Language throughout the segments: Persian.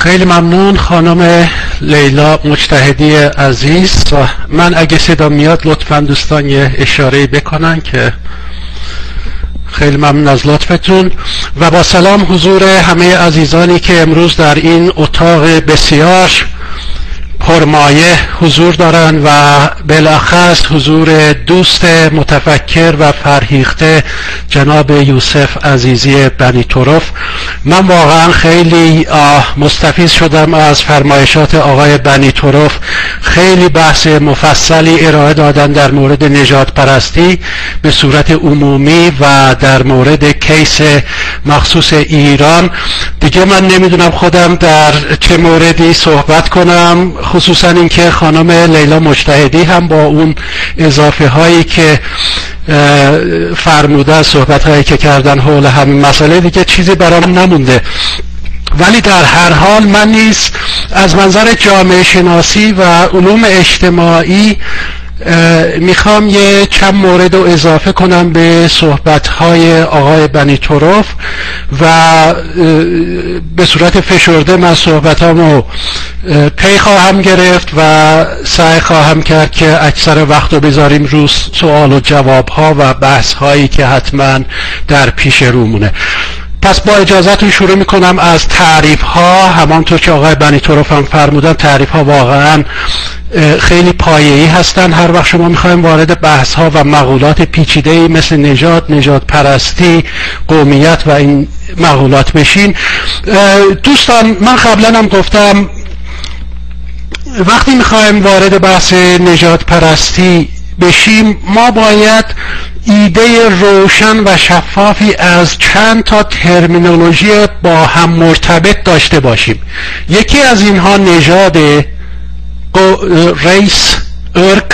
خیلی ممنون خانم لیلا مجتهدی عزیز. من اگه صدا میاد لطفا دوستان یه اشاره بکنن که خیلی ممنون از لطفتون. و با سلام حضور همه عزیزانی که امروز در این اتاق بسیار پرمایه حضور دارن و بالاخص حضور دوست متفکر و فرهیخته جناب یوسف عزیزی بنی طرف. من واقعا خیلی مستفیض شدم از فرمایشات آقای بنی طرف. خیلی بحث مفصلی ارائه دادن در مورد نژاد پرستی به صورت عمومی و در مورد کیس مخصوص ایران. دیگه من نمیدونم خودم در چه موردی صحبت کنم، خصوصا اینکه خانم لیلا مجتهدی هم با اون اضافه هایی که فرمودن، صحبت هایی که کردن حول همین مسئله، دیگه چیزی برام نمونده. ولی در هر حال من نیز از منظر جامعه شناسی و علوم اجتماعی میخوام یه چند مورد رو اضافه کنم به صحبت‌های آقای بنی طرف و به صورت فشرده من صحبتامو پی خواهم گرفت و سعی خواهم کرد که اکثر وقت رو بذاریم رو سوال و جواب‌ها و بحث‌هایی که حتما در پیش رومونه. پس با اجازهتون شروع میکنم از تعریف ها. همانطور که آقای بنی طرف هم فرمودن، تعریف ها واقعا خیلی پایه‌ای هستن. هر وقت شما میخوایم وارد بحث ها و مقولات پیچیده‌ای مثل نژاد پرستی، قومیت و این مقولات بشین، دوستان من قبلا هم گفتم وقتی میخوایم وارد بحث نژاد پرستی بشیم ما باید ایده روشن و شفافی از چند تا ترمینولوژی با هم مرتبط داشته باشیم. یکی از اینها نژاد، ریس، ارک،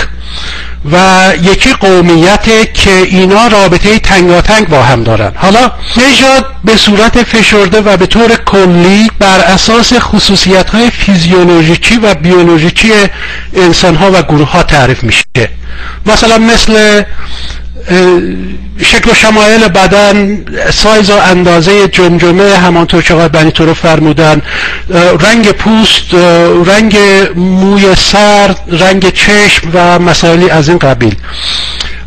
و یکی قومیت که اینا رابطه تنگاتنگ با هم دارن. حالا نژاد به صورت فشرده و به طور کلی بر اساس خصوصیت‌های فیزیولوژیکی و بیولوژیکی انسان‌ها و گروه‌ها تعریف میشه. مثلا مثل شکل و شمایل بدن، سایز و اندازه جمجمه، همانطور که آقای بنی طرف فرمودن، رنگ پوست، رنگ موی سر، رنگ چشم و مسائلی از این قبیل.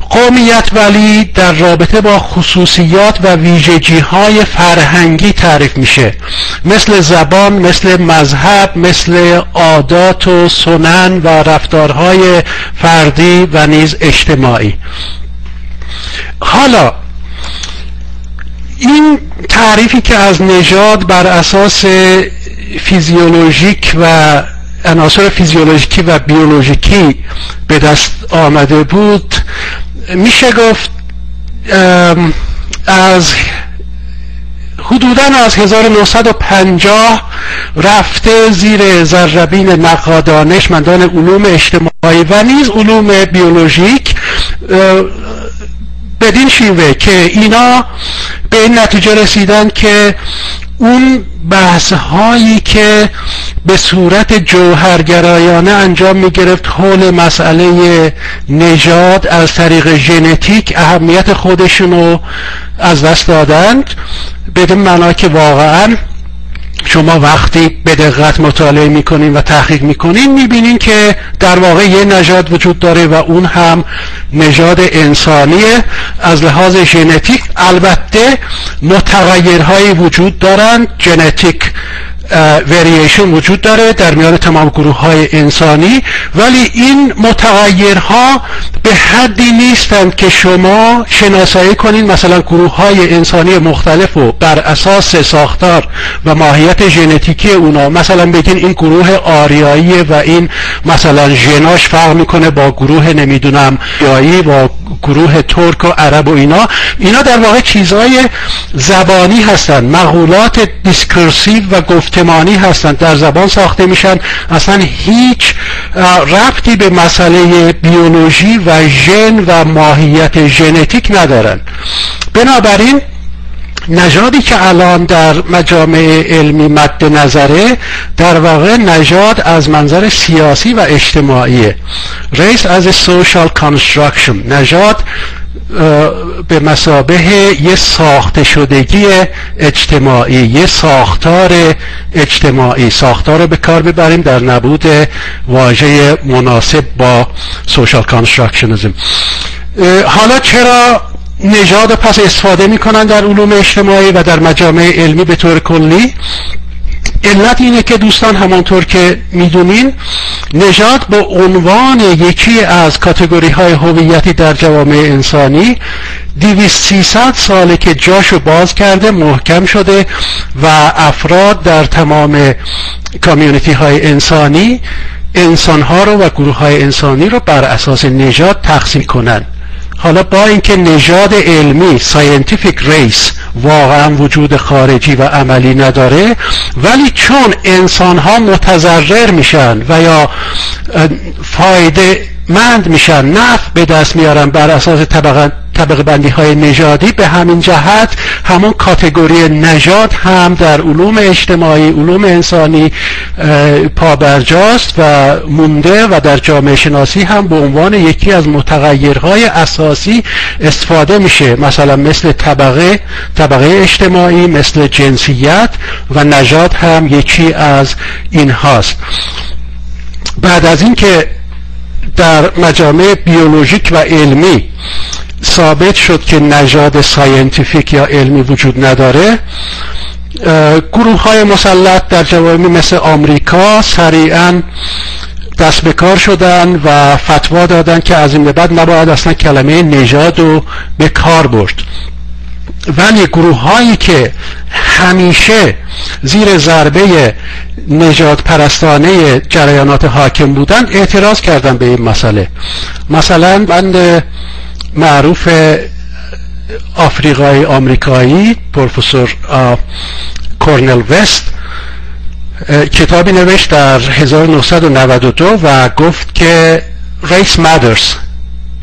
قومیت ولی در رابطه با خصوصیات و ویژگی‌های فرهنگی تعریف میشه، مثل زبان، مثل مذهب، مثل عادات و سنن و رفتارهای فردی و نیز اجتماعی. حالا این تعریفی که از نژاد بر اساس فیزیولوژیک و عناصر فیزیولوژیکی و بیولوژیکی به دست آمده بود، میشه گفت از حدوداً از 1950 رفته زیر ذره‌بین نقاد دانشمندان علوم اجتماعی و نیز علوم بیولوژیک، بدین شیوه که اینا به این نتیجه رسیدن که اون بحث هایی که به صورت جوهرگرایانه انجام می گرفت حول مسئله نژاد از طریق ژنتیک اهمیت خودشونو از دست دادند، بدین معنا که واقعا شما وقتی به دقت مطالعه میکنین و تحقیق میکنین میبینین که در واقع یه نژاد وجود داره و اون هم نژاد انسانیه از لحاظ ژنتیک. البته متغیرهایی وجود دارند، ژنتیک ورییشن وجود داره در میان تمام گروه های انسانی، ولی این متغیرها به حدی نیستند که شما شناسایی کنین مثلا گروه های انسانی مختلف و بر اساس ساختار و ماهیت ژنتیکی اونا مثلا بگین این گروه آریایی و این مثلا ژناش فرق میکنه با گروه نمیدونم آریایی با گروه ترک و عرب و اینا در واقع چیزهای زبانی هستند، مقولات دیسکورسیو و گفتمانی هستند، در زبان ساخته میشن، اصلا هیچ ربطی به مسئله بیولوژی و ژن و ماهیت ژنتیک ندارن. بنابراین نژادی که الان در مجامع علمی مد نظره در واقع نژاد از منظر سیاسی و اجتماعیه. Race as a social construction. نژاد به مثابه یه ساخته شدگی اجتماعی، یه ساختار اجتماعی. ساختار رو به کار ببریم در نبود واژه مناسب با سوشال کانستراکشنیسم. حالا چرا نژاد پس استفاده میکنن در علوم اجتماعی و در مجامع علمی به طور کلی؟ علت اینه که دوستان همانطور که میدونین نژاد به عنوان یکی از کاتگوری های هویتی در جوامع انسانی 200-300 ساله که جاشو باز کرده، محکم شده و افراد در تمام کامیونیتی های انسانی انسانها رو و گروه های انسانی رو بر اساس نژاد تقسیم کنن. حالا با اینکه نژاد علمی scientific race واقعا وجود خارجی و عملی نداره، ولی چون انسانها متضرر میشن و یا فایده مند میشن، نفع به دست میارن بر اساس طبقه بندی های نژادی، به همین جهت همون کاتگوری نژاد هم در علوم اجتماعی، علوم انسانی پابرجاست و مونده و در جامعه شناسی هم به عنوان یکی از متغیرهای اساسی استفاده میشه، مثلا مثل طبقه اجتماعی، مثل جنسیت، و نژاد هم یکی از این هاست. بعد از این که در مجامع بیولوژیک و علمی ثابت شد که نژاد ساینتیفیک یا علمی وجود نداره، گروه های مسلط در جوامع مثل آمریکا سریعا دست به کار شدن و فتوا دادن که از این به بعد نباید اصلا کلمه نژاد رو به کار برد. ولی گروه هایی که همیشه زیر ضربه نژاد پرستانه جریانات حاکم بودن اعتراض کردن به این مسئله. مثلا بند معروف آفریقایی آمریکایی پروفسور کورنل وست کتابی نوشت در 1992 و گفت که Race Matters،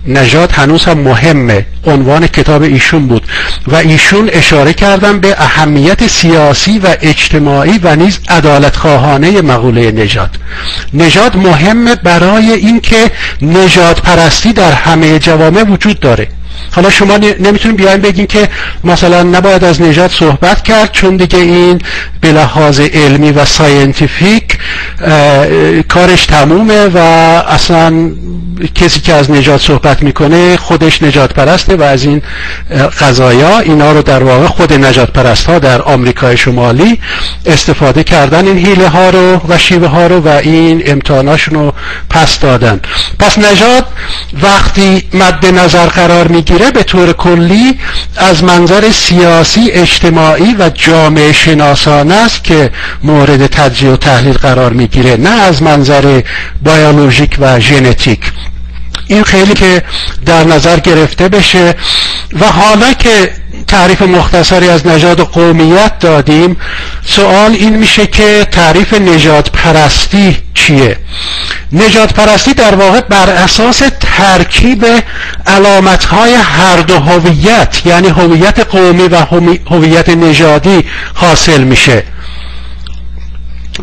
نژاد هنوز هم مهمه، عنوان کتاب ایشون بود و ایشون اشاره کردن به اهمیت سیاسی و اجتماعی و نیز عدالت خواهانه مقوله نژاد. نژاد مهمه برای اینکه نژاد پرستی در همه جوامع وجود داره. حالا شما نمیتونید بیاین بگین که مثلا نباید از نژاد صحبت کرد چون دیگه این به لحاظ علمی و ساینتیفیک کارش تمومه و اصلا کسی که از نژاد صحبت میکنه خودش نژاد پرسته و از این قضایا. اینا رو در واقع خود نژاد پرست ها در آمریکای شمالی استفاده کردن این حیله ها رو و شیوه ها رو و این امتحاناشون رو پس دادن. پس نژاد وقتی مد نظر قرار میگیره به طور کلی از منظر سیاسی، اجتماعی و جامعه شناسانه است که مورد تجزیه و تحلیل قرار میگیره، نه از منظر بیولوژیک و ژنتیک. این خیلی که در نظر گرفته بشه. و حالا که تعریف مختصری از نژاد و قومیت دادیم، سوال این میشه که تعریف نژاد پرستی چیه؟ نژاد پرستی در واقع بر اساس ترکیب علامت‌های هر دو هویت، یعنی هویت قومی و هویت نژادی حاصل میشه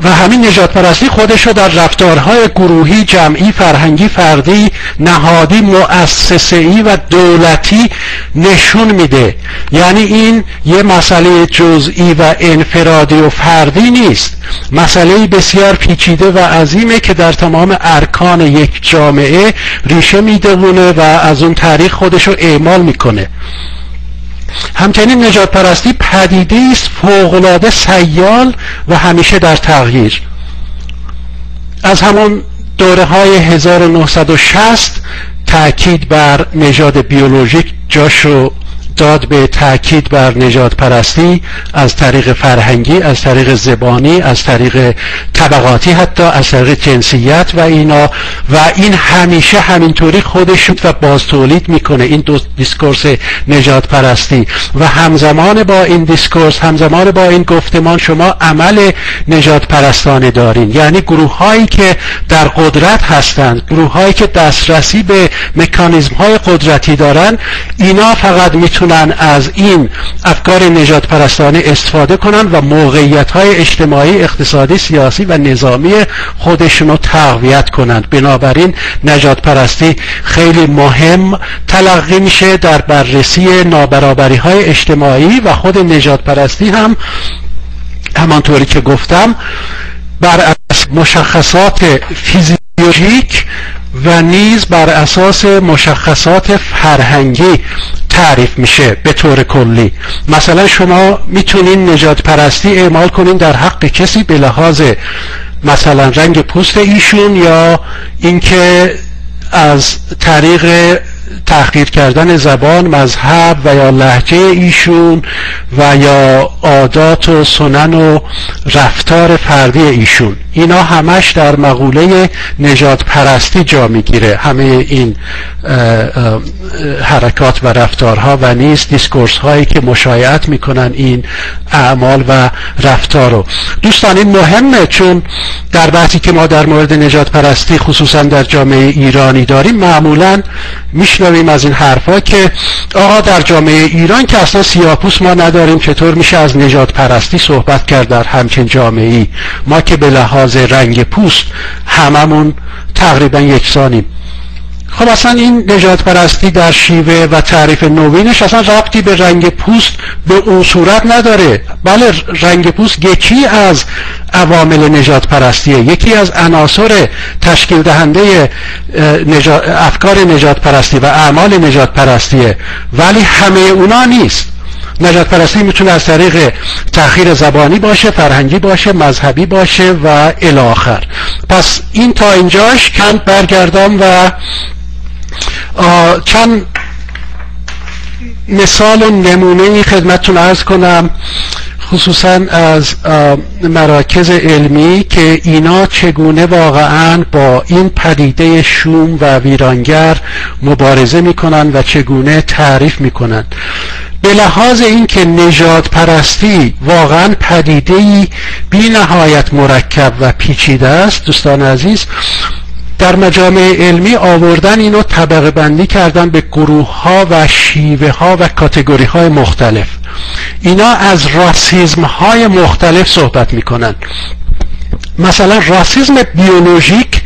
و همین نژاد پرستی خودش رو در رفتارهای گروهی، جمعی، فرهنگی، فردی، نهادی، مؤسسه‌ای و دولتی نشون میده. یعنی این یه مسئله جزئی و انفرادی و فردی نیست، مسئله بسیار پیچیده و عظیمه که در تمام ارکان یک جامعه ریشه میدونه و از اون طریق خودش رو اعمال میکنه. همچنین نژاد پرستی پدیده است فوق‌العاده سیال و همیشه در تغییر. از همون دوره های 1960 تأکید بر نژاد بیولوژیک جاشو داد به تأکید بر نژاد پرستی از طریق فرهنگی، از طریق زبانی، از طریق طبقاتی، حتی از طریق جنسیت و اینا، و این همیشه همینطوری خودش و باز تولید میکنه این دیسکورس نژاد پرستی. و همزمان با این دیسکورس، همزمان با این گفتمان، شما عمل نژاد پرستانه دارین، یعنی گروه هایی که در قدرت هستند، گروه هایی که دسترسی به مکانیزم های قدرتی دارن، اینا فقط میتونن میتونن از این افکار نژاد پرستانه استفاده کنن و موقعیت های اجتماعی، اقتصادی، سیاسی و نظامی خودشون رو تقویت کنند. بنابراین نژاد پرستی خیلی مهم تلقی میشه در بررسی نابرابری های اجتماعی و خود نژاد پرستی هم همانطوری که گفتم بر اساس مشخصات فیزیولوژیک و نیز بر اساس مشخصات فرهنگی تعریف میشه به طور کلی. مثلا شما میتونین نژاد پرستی اعمال کنین در حق کسی به لحاظ مثلا رنگ پوست ایشون، یا اینکه از طریق تحقیر کردن زبان، مذهب و یا لهجه ایشون و یا عادات و سنن و رفتار فردی ایشون. اینا همش در مقوله نژاد پرستی جا میگیره، همه این حرکات و رفتارها و نیز دیسکورس هایی که مشایعت میکنن این اعمال و رفتار رو. دوستان این مهمه، چون در بحثی که ما در مورد نژاد پرستی خصوصا در جامعه ایرانی داریم معمولا میشنویم از این حرفا که آقا در جامعه ایران که اصلا سیاه‌پوست ما نداریم، چطور میشه از نژاد پرستی صحبت کرد در همچین جامعه‌ای؟ ما که به لحاظ رنگ پوست هممون تقریبا یکسانیم. خب اصلا این نژاد پرستی در شیوه و تعریف نوینش اصلا ربطی به رنگ پوست به اون صورت نداره. بله رنگ پوست یکی از عوامل نژاد پرستیه، یکی از عناصر تشکیل دهنده افکار نژاد پرستی و اعمال نژاد پرستیه، ولی همه اونا نیست. نژاد پرستی میتونه از طریق تأخیر زبانی باشه، فرهنگی باشه، مذهبی باشه و الی آخر. پس این تا اینجاش کم برگردم و چند مثال و نمونه خدمتتون عرض کنم، خصوصا از مراکز علمی که اینا چگونه واقعا با این پدیده شوم و ویرانگر مبارزه میکنن و چگونه تعریف میکنن. به لحاظ این که نژاد پرستی واقعا پدیده‌ای بی نهایت مرکب و پیچیده است، دوستان عزیز در مجامع علمی آوردن اینو طبقه بندی کردن به گروه ها و شیوه ها و کاتگوری های مختلف. اینا از راسیسم های مختلف صحبت میکنن. مثلا راسیسم بیولوژیک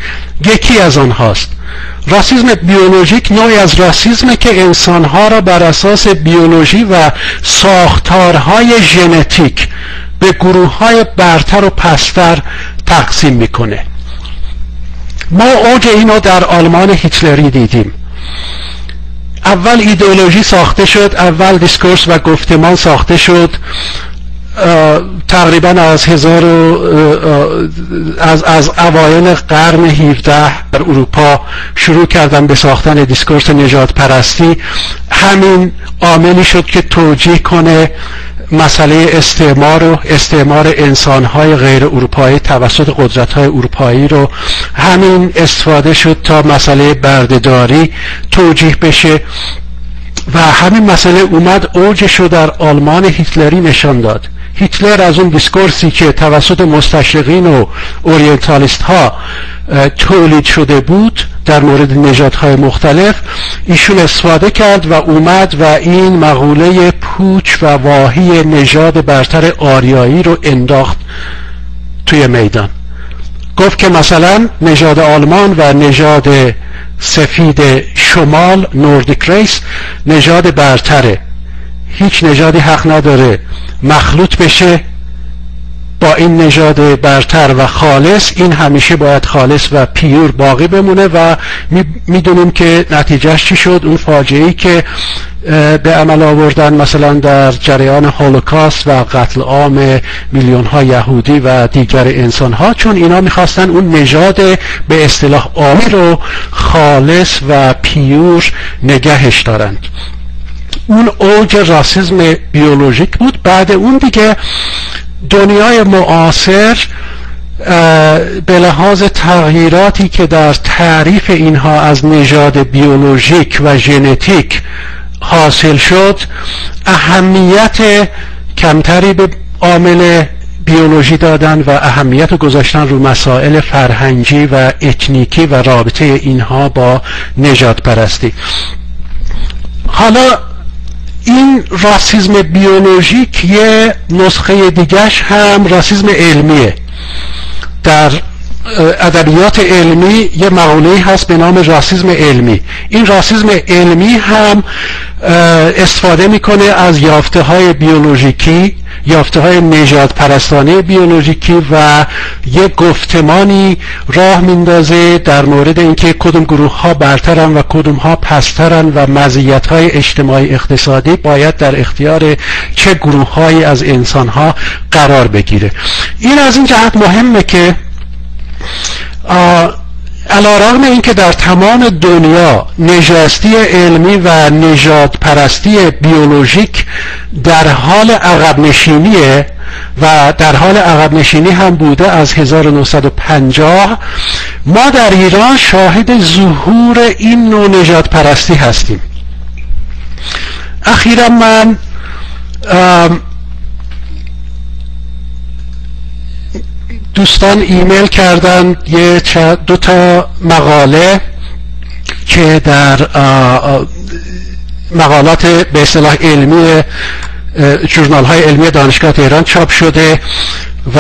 یکی از آنهاست. راسیسم بیولوژیک نوعی از راسیسمه که انسانها را بر اساس بیولوژی و ساختارهای ژنتیک به گروه‌های برتر و پستر تقسیم میکنه. ما اوج اینو در آلمان هیتلری دیدیم. اول ایدئولوژی ساخته شد، اول دیسکورس و گفتمان ساخته شد. تقریبا از اوایل قرن 17 در اروپا شروع کردن به ساختن دیسکورس نژاد پرستی. همین عاملی شد که توجیه کنه مسئله استعمار انسان‌های غیر اروپایی توسط قدرت‌های اروپایی رو. همین استفاده شد تا مسئله بردهداری توجیه بشه و همین مسئله اومد اوجش رو در آلمان هیتلری نشان داد. هیتلر از اون دیسکورسی که توسط مستشرقین و اورینتالیست ها تولید شده بود در مورد نژادهای مختلف، ایشون استفاده کرد و اومد و این مقوله پوچ و واهی نژاد برتر آریایی رو انداخت توی میدان. گفت که مثلا نژاد آلمان و نژاد سفید شمال نوردیک ریس نژاد برتره، هیچ نژادی حق نداره مخلوط بشه با این نژاد برتر و خالص. این همیشه باید خالص و پیور باقی بمونه و میدونیم که نتیجهش چی شد. اون فاجعه‌ای که به عمل آوردن مثلا در جریان هولوکاست و قتل عام میلیون ها یهودی و دیگر انسان ها، چون اینا میخواستن اون نژاد به اصطلاح عامی رو خالص و پیور نگهش دارند. اون اوج راسism بیولوژیک بود. بعد اون دیگه دنیای معاصر به لحاظ تغییراتی که در تعریف اینها از نژاد بیولوژیک و ژنتیک حاصل شد، اهمیت کمتری به عامل بیولوژی دادن و اهمیت رو گذاشتن رو مسائل فرهنگی و اتنیکی و رابطه اینها با نژاد پرستی. حالا این راسism بیولوژیک یه نسخه دیگش هم راسism علمیه. در ادبیات علمی یه مقوله هست به نام راسism علمی. این راسism علمی هم استفاده میکنه از یافته های بیولوژیکی، یافته های نژاد پرستانه بیولوژیکی و یک گفتمانی راه میندازه در مورد اینکه کدوم گروه ها برترن و کدوم ها پسترن و مزیت های اجتماعی اقتصادی باید در اختیار چه گروه هایی از انسان ها قرار بگیره. این از این جهت مهمه که علیرغم اینکه در تمام دنیا نژادی علمی و نژاد پرستی بیولوژیک در حال عقب نشینیه و در حال عقب نشینی هم بوده از 1950، ما در ایران شاهد ظهور این نوع نژاد پرستی هستیم. اخیرا من دوستان ایمیل کردن یه دو تا مقاله که در مقالات به اصطلاح علمی ژورنال های علمی دانشگاه تهران چاپ شده و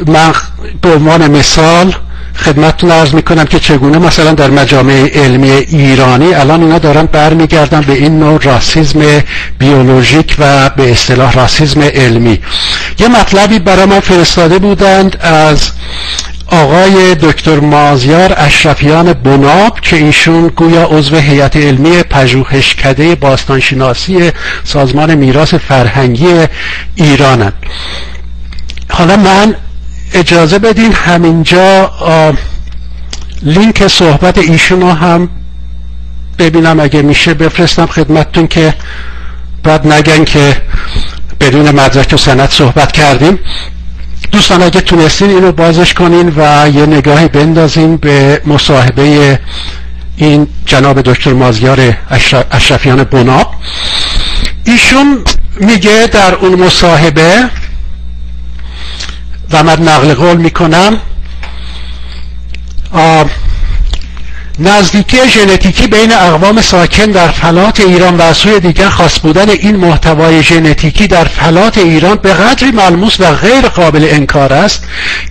من به عنوان مثال خدمتتون عرض میکنم که چگونه مثلا در مجامع علمی ایرانی الان اینا دارن برمیگردن به این نوع راسism بیولوژیک و به اصطلاح راسism علمی. یه مطلبی برای من فرستاده بودند از آقای دکتر مازیار اشرفیان بناب که ایشون گویا عضو هیئت علمی پژوهشکده باستانشناسی سازمان میراث فرهنگی ایرانند. حالا من اجازه بدین همینجا لینک صحبت ایشون رو هم ببینم اگه میشه بفرستم خدمتتون که بعد نگن که بدون مدرک و سند صحبت کردیم. دوستان اگه تونستین اینو بازش کنین و یه نگاهی بندازین به مصاحبه این جناب دکتر مازیار اشرفیان بناب. ایشون میگه در اون مصاحبه و من نقل قول میکنم نزدیکی ژنتیکی بین اقوام ساکن در فلات ایران و از سوی دیگر خاص بودن این محتوای ژنتیکی در فلات ایران به قدری ملموس و غیر قابل انکار است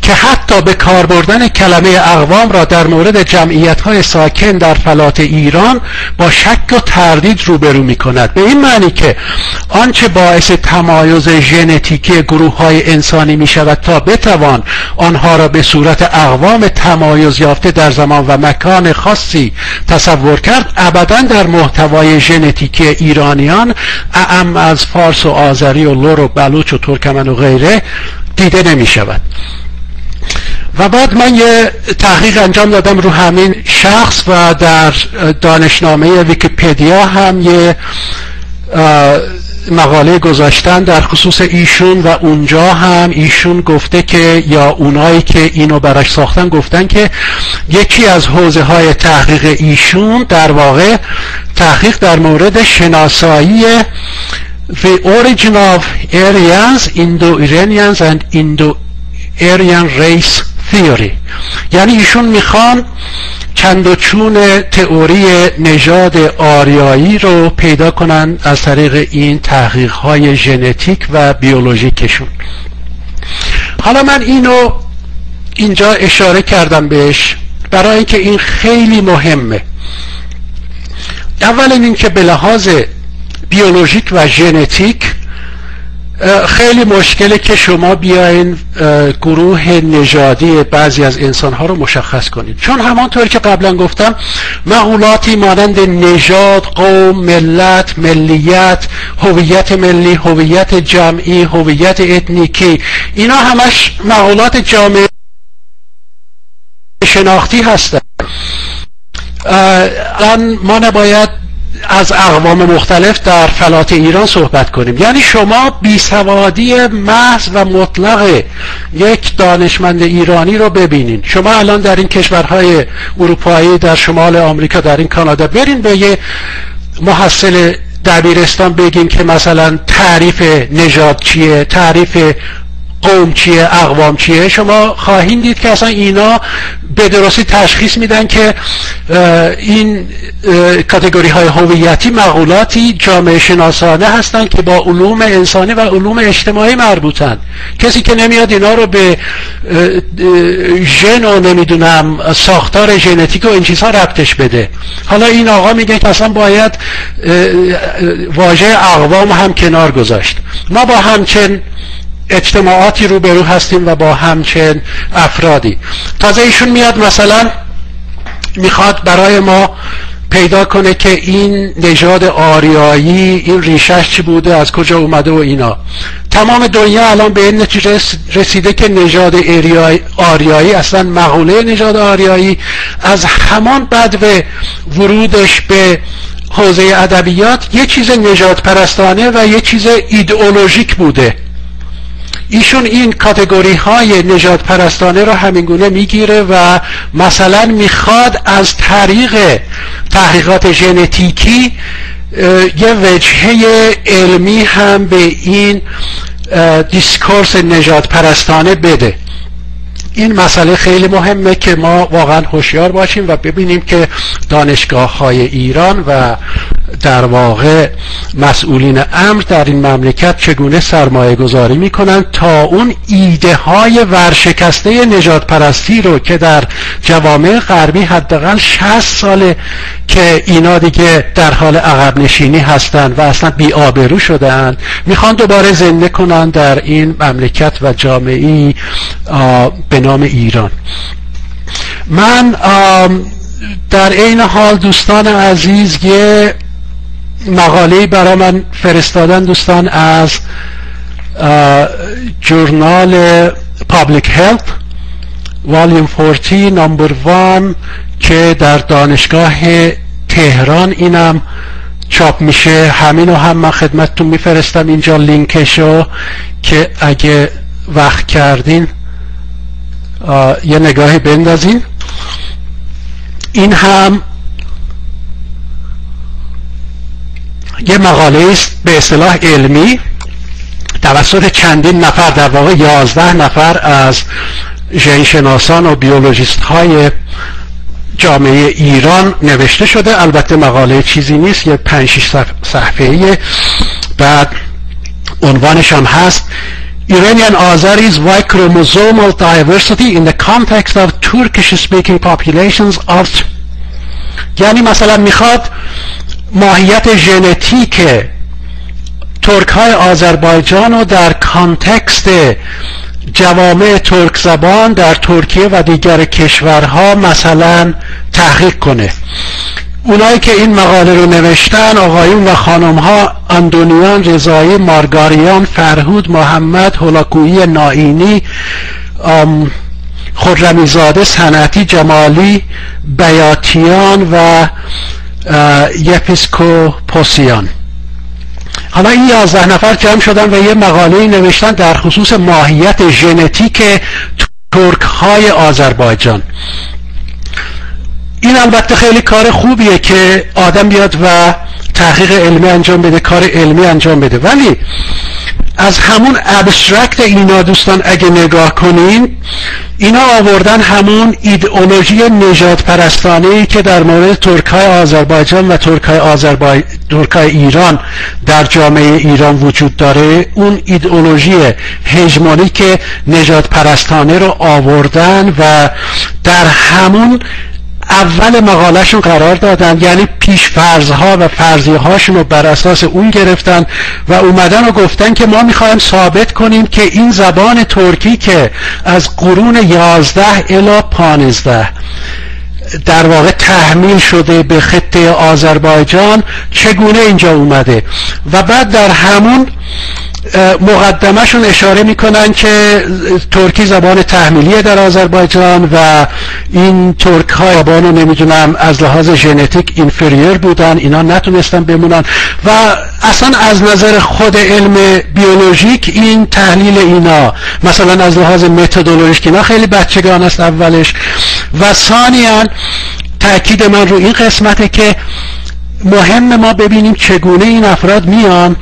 که حتی به کار بردن کلمه اقوام را در مورد جمعیت‌های ساکن در فلات ایران با شک و تردید روبرو می‌کند. به این معنی که آنچه باعث تمایز ژنتیکی گروه‌های انسانی می‌شود تا بتوان آنها را به صورت اقوام تمایز یافته در زمان و مکان خاص تصور کرد ابداً در محتوای ژنتیکی ایرانیان اعم از فارس و آذری و لر و بلوچ و ترکمن و غیره دیده نمی شود. و بعد من یه تحقیق انجام دادم رو همین شخص و در دانشنامه ویکی‌پدیا هم یه مقاله گذاشتن در خصوص ایشون و اونجا هم ایشون گفته که یا اونایی که اینو براش ساختن گفتن که یکی از حوزه های تحقیق ایشون در واقع تحقیق در مورد شناسایی the origin of Aryans, Indo-Iranians and Indo-Aryan race theory. یعنی ایشون میخوان چند و چون تئوری نژاد آریایی رو پیدا کنن از طریق این تحقیق‌های ژنتیک و بیولوژیکشون. حالا من اینو اینجا اشاره کردم بهش برای اینکه این خیلی مهمه. اولا اینکه به لحاظ بیولوژیک و ژنتیک خیلی مشکله که شما بیاین گروه نژادی بعضی از انسانها رو مشخص کنید، چون همانطور که قبلا گفتم مقولاتی مانند نژاد، قوم، ملت، ملیت، هویت ملی، هویت جمعی، هویت اتنیکی، اینا همش مقولات جامعه شناختی هستند. الان ما نباید از اقوام مختلف در فلات ایران صحبت کنیم. یعنی شما بیسوادی محض و مطلق یک دانشمند ایرانی رو ببینین. شما الان در این کشورهای اروپایی، در شمال آمریکا، در این کانادا برین به یه محصل دبیرستان بگین که مثلا تعریف نژاد چیه، تعریف قوم چیه، اقوام چیه، شما خواهید دید که اصلا اینا به درستی تشخیص میدن که این کاتگوری های هویتی مقولاتی جامعه شناسانه هستند که با علوم انسانی و علوم اجتماعی مربوطن. کسی که نمیاد اینا رو به ژن و نمیدونم ساختار ژنتیک و این چیزها ربطش بده. حالا این آقا میگه که اصلا باید واژه اقوام هم کنار گذاشت. ما با همچین اجتماعاتی روبرو هستیم و با همچین افرادی. تازه ایشون میاد مثلا میخواد برای ما پیدا کنه که این نژاد آریایی این ریشش چی بوده، از کجا اومده و اینا. تمام دنیا الان به این نتیجه رسیده که نژاد آریایی، اصلا مقوله نژاد آریایی از همان بدو ورودش به حوزه ادبیات یه چیز نژاد پرستانه و یه چیز ایدئولوژیک بوده. ایشون این کاتگوری های نژاد پرستانه رو همینگونه میگیره و مثلا میخواد از طریق تحقیقات ژنتیکی یه وجهه علمی هم به این دیسکورس نژاد پرستانه بده. این مسئله خیلی مهمه که ما واقعا هوشیار باشیم و ببینیم که دانشگاه‌های ایران و در واقع مسئولین امر در این مملکت چگونه سرمایه گذاری میکنن تا اون ایده های ورشکسته نژاد پرستی رو که در جوامع غربی حداقل 60 ساله که اینا دیگه در حال عقب نشینی هستن و اصلا بی‌آبرو شدن، میخوان دوباره زنده کنن در این مملکت و جامعه‌ای به نام ایران. من در این حال دوستان عزیز یه مقاله‌ای برای من فرستادن دوستان از جورنال پابلیک هلت والیوم 40 نمبر 1 که در دانشگاه تهران اینم چاپ میشه. همینو هم من خدمتتون میفرستم اینجا لینکشو که اگه وقت کردین یه نگاهی بندازین. این هم یه مقاله است به اصطلاح علمی توسط چندین نفر، در واقع 11 نفر از ژنشناسان و بیولوژیست های جامعه ایران نوشته شده. البته مقاله چیزی نیست، یه 5-6 صفحه‌ایه. بعد عنوانش هم هست Iranian Azaris Why Chromosomal Diversity in the Context of Turkish Speaking Populations of، یعنی مثلا میخواد ماهیت ژنتیک ترک های آذربایجان رو در کانتکست جوامع ترک زبان در ترکیه و دیگر کشورها مثلا تحقیق کنه. اونایی که این مقاله رو نوشتن آقایون و خانمها اندونیان، رضایی، مارگاریان، فرهود، محمد، هولاکویی، نائینی، خرمیزاده، صنعتی، جمالی، بیاتیان و یپیسکوپوسیان. حالا این 11 نفر جمع شدن و یه مقاله نوشتن در خصوص ماهیت ژنتیک ترک های آذربایجان. این البته خیلی کار خوبیه که آدم بیاد و تحقیق علمی انجام بده، کار علمی انجام بده، ولی از همون ابسترکت اینا دوستان اگه نگاه کنین، اینا آوردن همون ایدئولوژی نژاد پرستانه‌ای که در مورد ترک‌های آذربایجان و ترک‌های ایران در جامعه ایران وجود داره. اون ایدئولوژی هژمونیک نژاد پرستانه رو آوردن و در همون اول مقالهشون قرار دادن، یعنی پیش فرضها و فرضیه هاشون رو بر اساس اون گرفتن و اومدن و گفتن که ما میخوایم ثابت کنیم که این زبان ترکی که از قرون 11 الی 15 در واقع تحمیل شده به خطه آذربایجان چگونه اینجا اومده. و بعد در همون مقدمهشون اشاره میکنن که ترکی زبان تحمیلیه در آذربایجان و این ترک ها زبانو نمیدونم از لحاظ ژنتیک اینفریر بودن، اینا نتونستن بمونن و اصلا از نظر خود علم بیولوژیک این تحلیل اینا مثلا از لحاظ متدولوژیک اینا خیلی بچگان است اولش. و ثانیاً تأکید من رو این قسمته که مهم ما ببینیم چگونه این افراد میان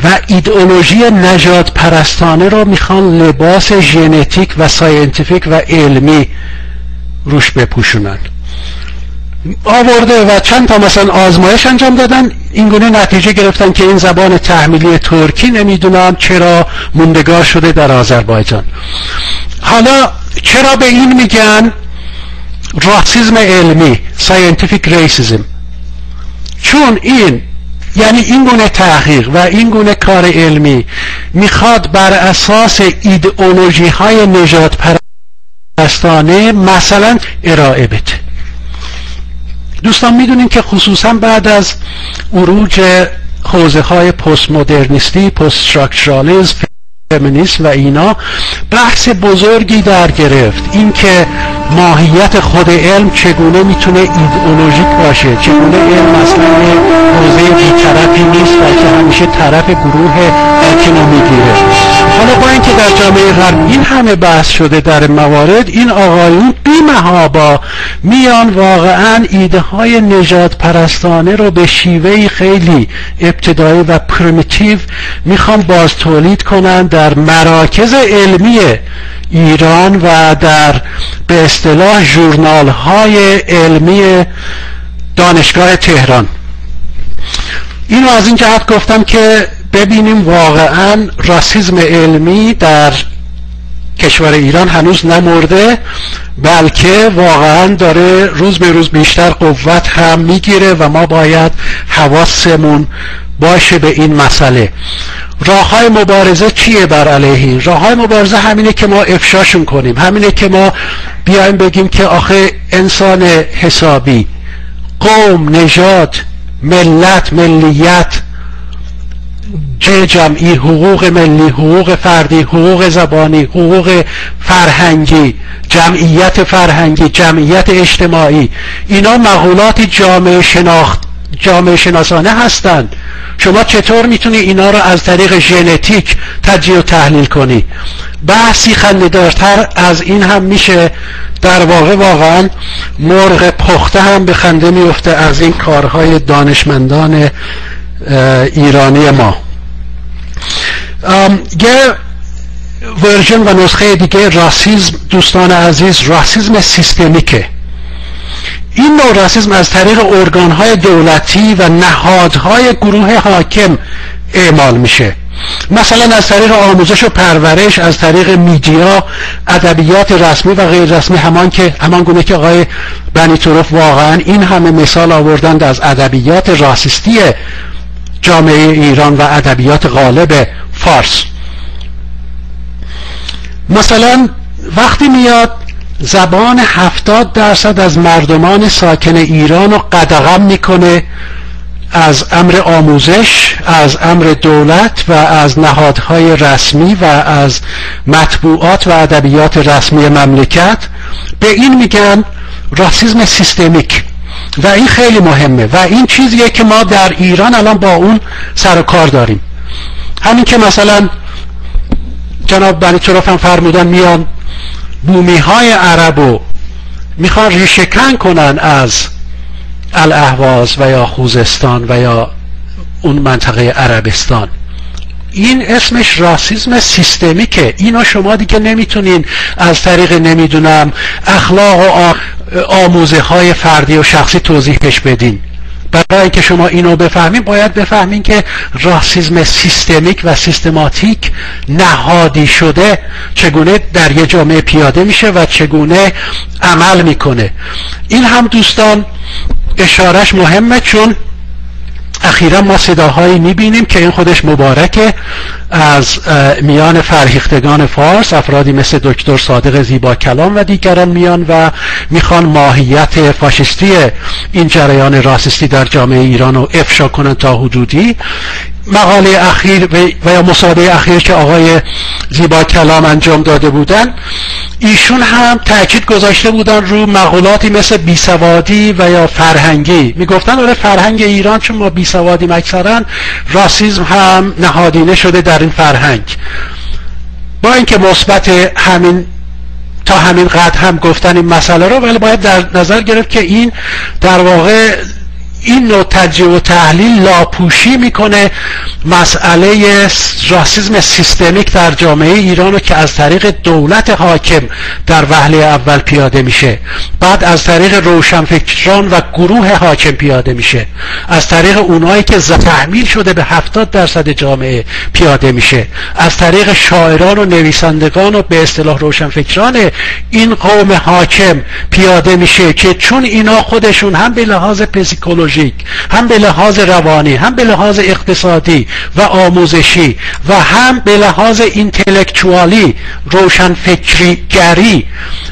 و ایدئولوژی نژاد پرستانه رو میخوان لباس ژنتیک و ساینتیفیک و علمی روش بپوشونن. آورده و چند تا مثلا آزمایش انجام دادن، اینگونه نتیجه گرفتن که این زبان تحمیلی ترکی نمیدونم چرا موندگار شده در آذربایجان. حالا چرا به این میگن راسism علمی، scientific racism؟ چون این یعنی این گونه تحقیق و این گونه کار علمی میخواد بر اساس ایدئولوژی های نژاد پرستانه مثلا ارائه بده. دوستان میدونین که خصوصا بعد از عروج حوزه های پست مدرنیستی، پست استراکچرالیسم، فمینیسم و اینا بحث بزرگی در گرفت، این که ماهیت خود علم چگونه میتونه ایدئولوژیک باشه، چگونه علم اصلا حوزه بی‌طرفی نیست بلکه همیشه طرف گروه حاکم میگیره. حالا با اینکه در جامعه غرب این همه بحث شده در موارد، این آقایون بی‌محابا میان واقعا ایده های نژاد پرستانه رو به شیوهی خیلی ابتدایی و پریمیتیو میخوان باز تولید کنن در مراکز علمی ایران و در به اصطلاح ژورنال های علمی دانشگاه تهران. اینو از این جهت گفتم که ببینیم واقعا راسism علمی در کشور ایران هنوز نمرده، بلکه واقعا داره روز به روز بیشتر قوت هم میگیره و ما باید حواسمون باشه به این مسئله. راههای مبارزه چیه بر علیه این؟ راههای مبارزه همینه که ما افشاشون کنیم، همینه که ما بیایم بگیم که آخه انسان حسابی، قوم، نژاد، ملت، ملیت، جمعی، حقوق ملی، حقوق فردی، حقوق زبانی، حقوق فرهنگی، جمعیت فرهنگی، جمعیت اجتماعی، اینا مقولات جامعه شناسانه هستند. شما چطور میتونی اینا رو از طریق ژنتیک تجزیه و تحلیل کنی؟ بحثی خنده‌دارتر از این هم میشه. در واقع واقعا مرغ پخته هم به خنده میفته از این کارهای دانشمندان ایرانی ما. یه ورژن و نسخه دیگه راسism دوستان عزیز، راسism سیستمیکه. این نوع راسism از طریق ارگانهای دولتی و نهادهای گروه حاکم اعمال میشه، مثلا از طریق آموزش و پرورش، از طریق میدیا، ادبیات رسمی و غیر رسمی، همان گونه که آقای بنی طرف واقعا این همه مثال آوردند از ادبیات راسیستی جامعه ایران و ادبیات غالب فارس. مثلا وقتی میاد زبان 70% از مردمان ساکن ایران رو قدغن میکنه از امر آموزش، از امر دولت و از نهادهای رسمی و از مطبوعات و ادبیات رسمی مملکت، به این میگن راسism سیستمیک و این خیلی مهمه و این چیزیه که ما در ایران الان با اون سر و کار داریم. همین که مثلا جناب بنی طرف هم فرمودن میان بومی های عربو میخوان ریشه‌کن کنن از الاهواز و یا خوزستان و یا اون منطقه عربستان. این اسمش راسism سیستمیکه. اینو شما دیگه نمیتونین از طریق نمیدونم اخلاق و آموزه های فردی و شخصی توضیحش بدین. برای اینکه شما اینو بفهمین باید بفهمین که راسism سیستمیک و سیستماتیک نهادی شده چگونه در یه جامعه پیاده میشه و چگونه عمل میکنه. این هم دوستان اشارش مهمه، چون اخیرا ما صداهایی میبینیم که این خودش مبارکه از میان فرهیختگان فارس، افرادی مثل دکتر صادق زیبا کلام و دیگران میان و میخوان ماهیت فاشیستی این جریان راسیستی در جامعه ایران رو افشا کنن تا حدودی. مقاله اخیر و یا مصاحبه اخیر که آقای زیبا کلام انجام داده بودن، ایشون هم تاکید گذاشته بودن رو مقولاتی مثل بیسوادی و یا فرهنگی. میگفتن آره فرهنگ ایران چون ما بیسوادیم اکثرا راسism هم نهادینه شده در این فرهنگ. با اینکه مثبت همین تا همین قد هم گفتن این مسئله رو، ولی باید در نظر گرفت که این در واقع این نوع تجزیه و تحلیل لاپوشی میکنه مسئله راسism سیستمیک در جامعه ایران رو که از طریق دولت حاکم در وهله اول پیاده میشه، بعد از طریق روشنفکران و گروه حاکم پیاده میشه، از طریق اونایی که تحمیل شده به 70% جامعه پیاده میشه، از طریق شاعران و نویسندگان و به اصطلاح روشنفکران این قوم حاکم پیاده میشه که چون اینا خودشون هم به لحاظ پسیکولوژیک، هم به لحاظ روانی، هم به لحاظ اقتصادی و آموزشی و هم به لحاظ اینتלקچوالی روشنفکری گری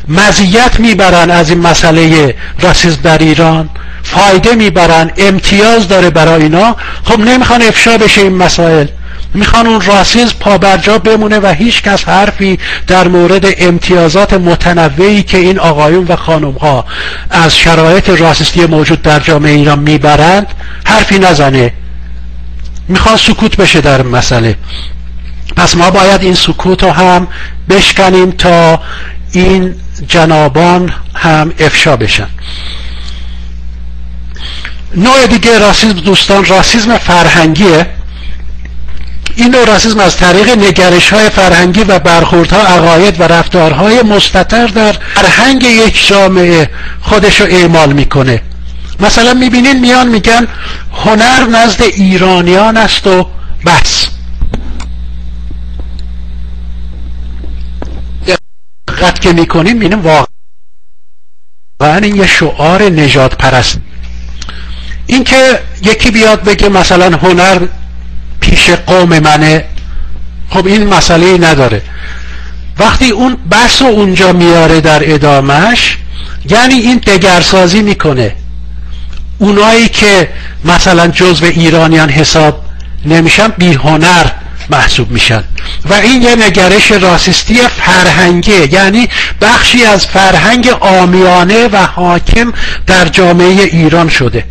مزیت میبرن از این مسئله راسism در ایران، فایده میبرن، امتیاز داره برای اینا. خب نمیخوان افشا بشه این مسائل، میخوان اون راسism پابرجا بمونه و هیچ کس حرفی در مورد امتیازات متنوعی که این آقایون و خانمها از شرایط راسisتی موجود در جامعه ایران میبرند حرفی نزنه، میخوان سکوت بشه در مسئله. پس ما باید این سکوت رو هم بشکنیم تا این جنابان هم افشا بشن. نوع دیگه راسism دوستان راسism فرهنگیه. این نوع راسism از طریق نگرش‌های فرهنگی و برخوردها، عقاید و رفتارهای مستتر در فرهنگ یک جامعه خودشو اعمال میکنه. مثلا میبینین میان میگن هنر نزد ایرانیان است و بس. دقت که میکنیم میبینیم واقعا این یه شعار نژاد پرست. این که یکی بیاد بگه مثلا هنر پیش قوم منه، خب این مسئله نداره. وقتی اون بس رو اونجا میاره در ادامهش، یعنی این دگرسازی میکنه. اونایی که مثلا جزو ایرانیان حساب نمیشن بی هنر محسوب میشن و این یه نگرش راسisتی فرهنگی، یعنی بخشی از فرهنگ عامیانه و حاکم در جامعه ایران شده.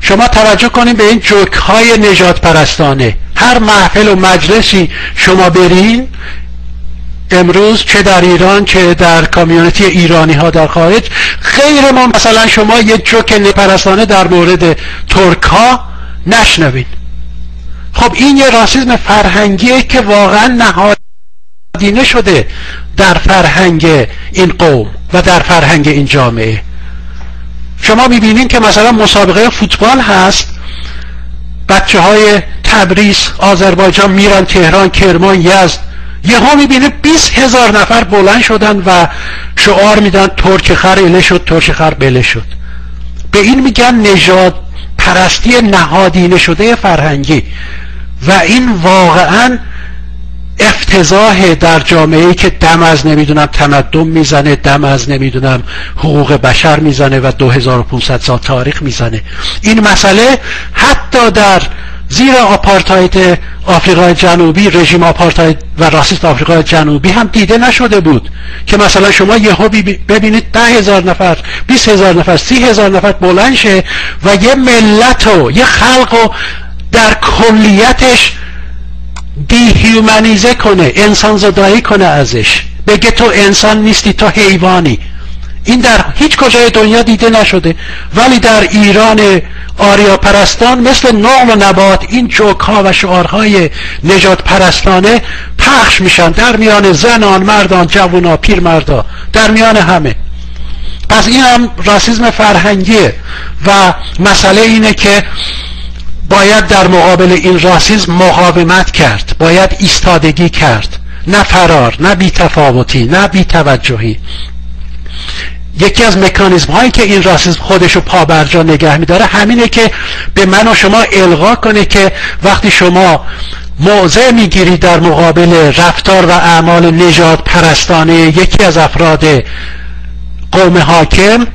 شما توجه کنید به این جوک های نژاد پرستانه. هر محفل و مجلسی شما برین امروز، چه در ایران چه در کامیونیتی ایرانی ها در خارج، غیر ما مثلا شما یه جوک پرستانه در مورد ترک ها نشنوید. خب این یه راسism فرهنگیه که واقعا نهادینه شده در فرهنگ این قوم و در فرهنگ این جامعه. شما میبینین که مثلا مسابقه فوتبال هست، بچه های تبریز، آذربایجان میرن تهران، کرمان، یزد، یهو میبینه 20,000 نفر بلند شدن و شعار میدن ترک خر اله شد، ترک خر بله شد. به این میگن نژاد پرستی نهادینه شده فرهنگی و این واقعا افتضاح در جامعه‌ای که دم از نمیدونم تمدن میزنه، دم از نمیدونم حقوق بشر میزنه و 2500 سال تاریخ میزنه. این مسئله حتی در زیر آپارتاید آفریقای جنوبی، رژیم آپارتاید و راسیست آفریقای جنوبی هم دیده نشده بود که مثلا شما یهو ببینید 10,000 نفر، 20,000 نفر، 30,000 نفر بلند شه و یه ملت و یه خلق و در کلیتش دیهیومنیزه کنه، انسان زدایی کنه ازش، بگه تو انسان نیستی، تو حیوانی. این در هیچ کجای دنیا دیده نشده، ولی در ایران آریا پرستان مثل نام و نبات این جوک ها و شعارهای نژاد پرستانه پخش میشن در میان زنان، مردان، جوونا، پیرمردا، در میان همه. پس این هم راسism فرهنگیه و مسئله اینه که باید در مقابل این راسism مقاومت کرد، باید ایستادگی کرد، نه فرار، نه بی‌تفاوتی، نه بی‌توجهی. یکی از مکانیزم هایی که این راسism خودشو پابرجا نگه میداره همینه که به من و شما القا کنه که وقتی شما موضع میگیرید در مقابل رفتار و اعمال نژاد پرستانه یکی از افراد قوم حاکم،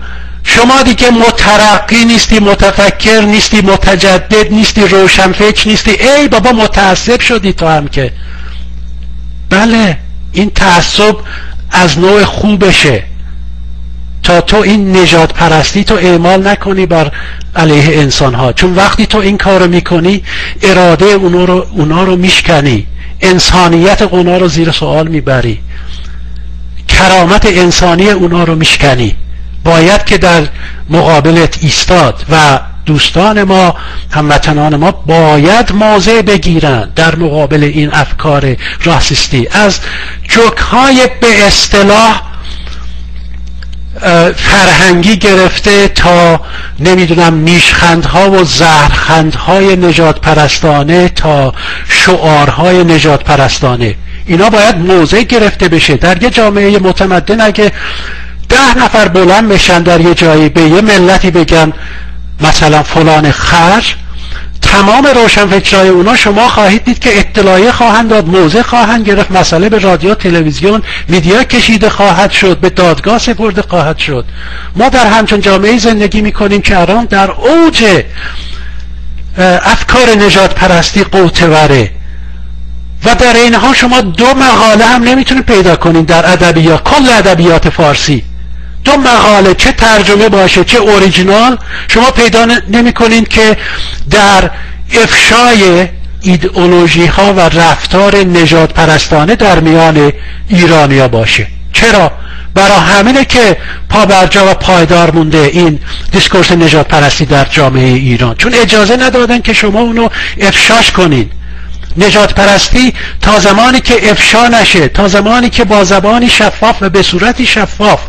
شما دیگه مترقی نیستی، متفکر نیستی، متجدد نیستی، روشنفکر نیستی. ای بابا متعصب شدی تو هم که. بله، این تعصب از نوع خوبشه تا تو این نژاد پرستی تو اعمال نکنی بر علیه انسان ها، چون وقتی تو این کارو میکنی اراده اونا رو میشکنی، انسانیت اونا رو زیر سوال میبری، کرامت انسانی اونا رو میشکنی. باید که در مقابلت ایستاد و دوستان ما، هموطنان ما باید موضع بگیرن در مقابل این افکار راسیستی. از جوک‌های به اصطلاح فرهنگی گرفته تا نمیدونم نیشخندها و زهرخندهای نژاد پرستانه تا شعارهای نژاد پرستانه، اینا باید موضع گرفته بشه. در یه جامعه متمدن اگه 10 نفر بلند بشن در یه جایی به یه ملتی بگن مثلا فلان خر، تمام روشنفکرای اونا شما خواهید دید که اطلاعیه خواهند داد، موضع خواهند گرفت، مسئله به رادیو، تلویزیون، میدیا کشیده خواهد شد، به دادگاه سپرده خواهد شد. ما در همچون جامعه زندگی میکنیم که الان در اوج افکار نژاد پرستی قوتوره و در اینها شما 2 مقاله هم نمیتونید پیدا کنید در ادبیات، کل ادبیات فارسی 2 مقاله چه ترجمه باشه چه اوریجینال شما پیدا نمی کنید که در افشای ایدئولوژی ها و رفتار نژاد پرستانه در میان ایرانیا باشه. چرا؟ برای همینه که پابرجا و پایدار مونده این دیسکورس نژاد پرستی در جامعه ایران، چون اجازه ندادن که شما اونو افشاش کنین. نژاد پرستی تا زمانی که افشا نشه، تا زمانی که با زبانی شفاف و به صورتی شفاف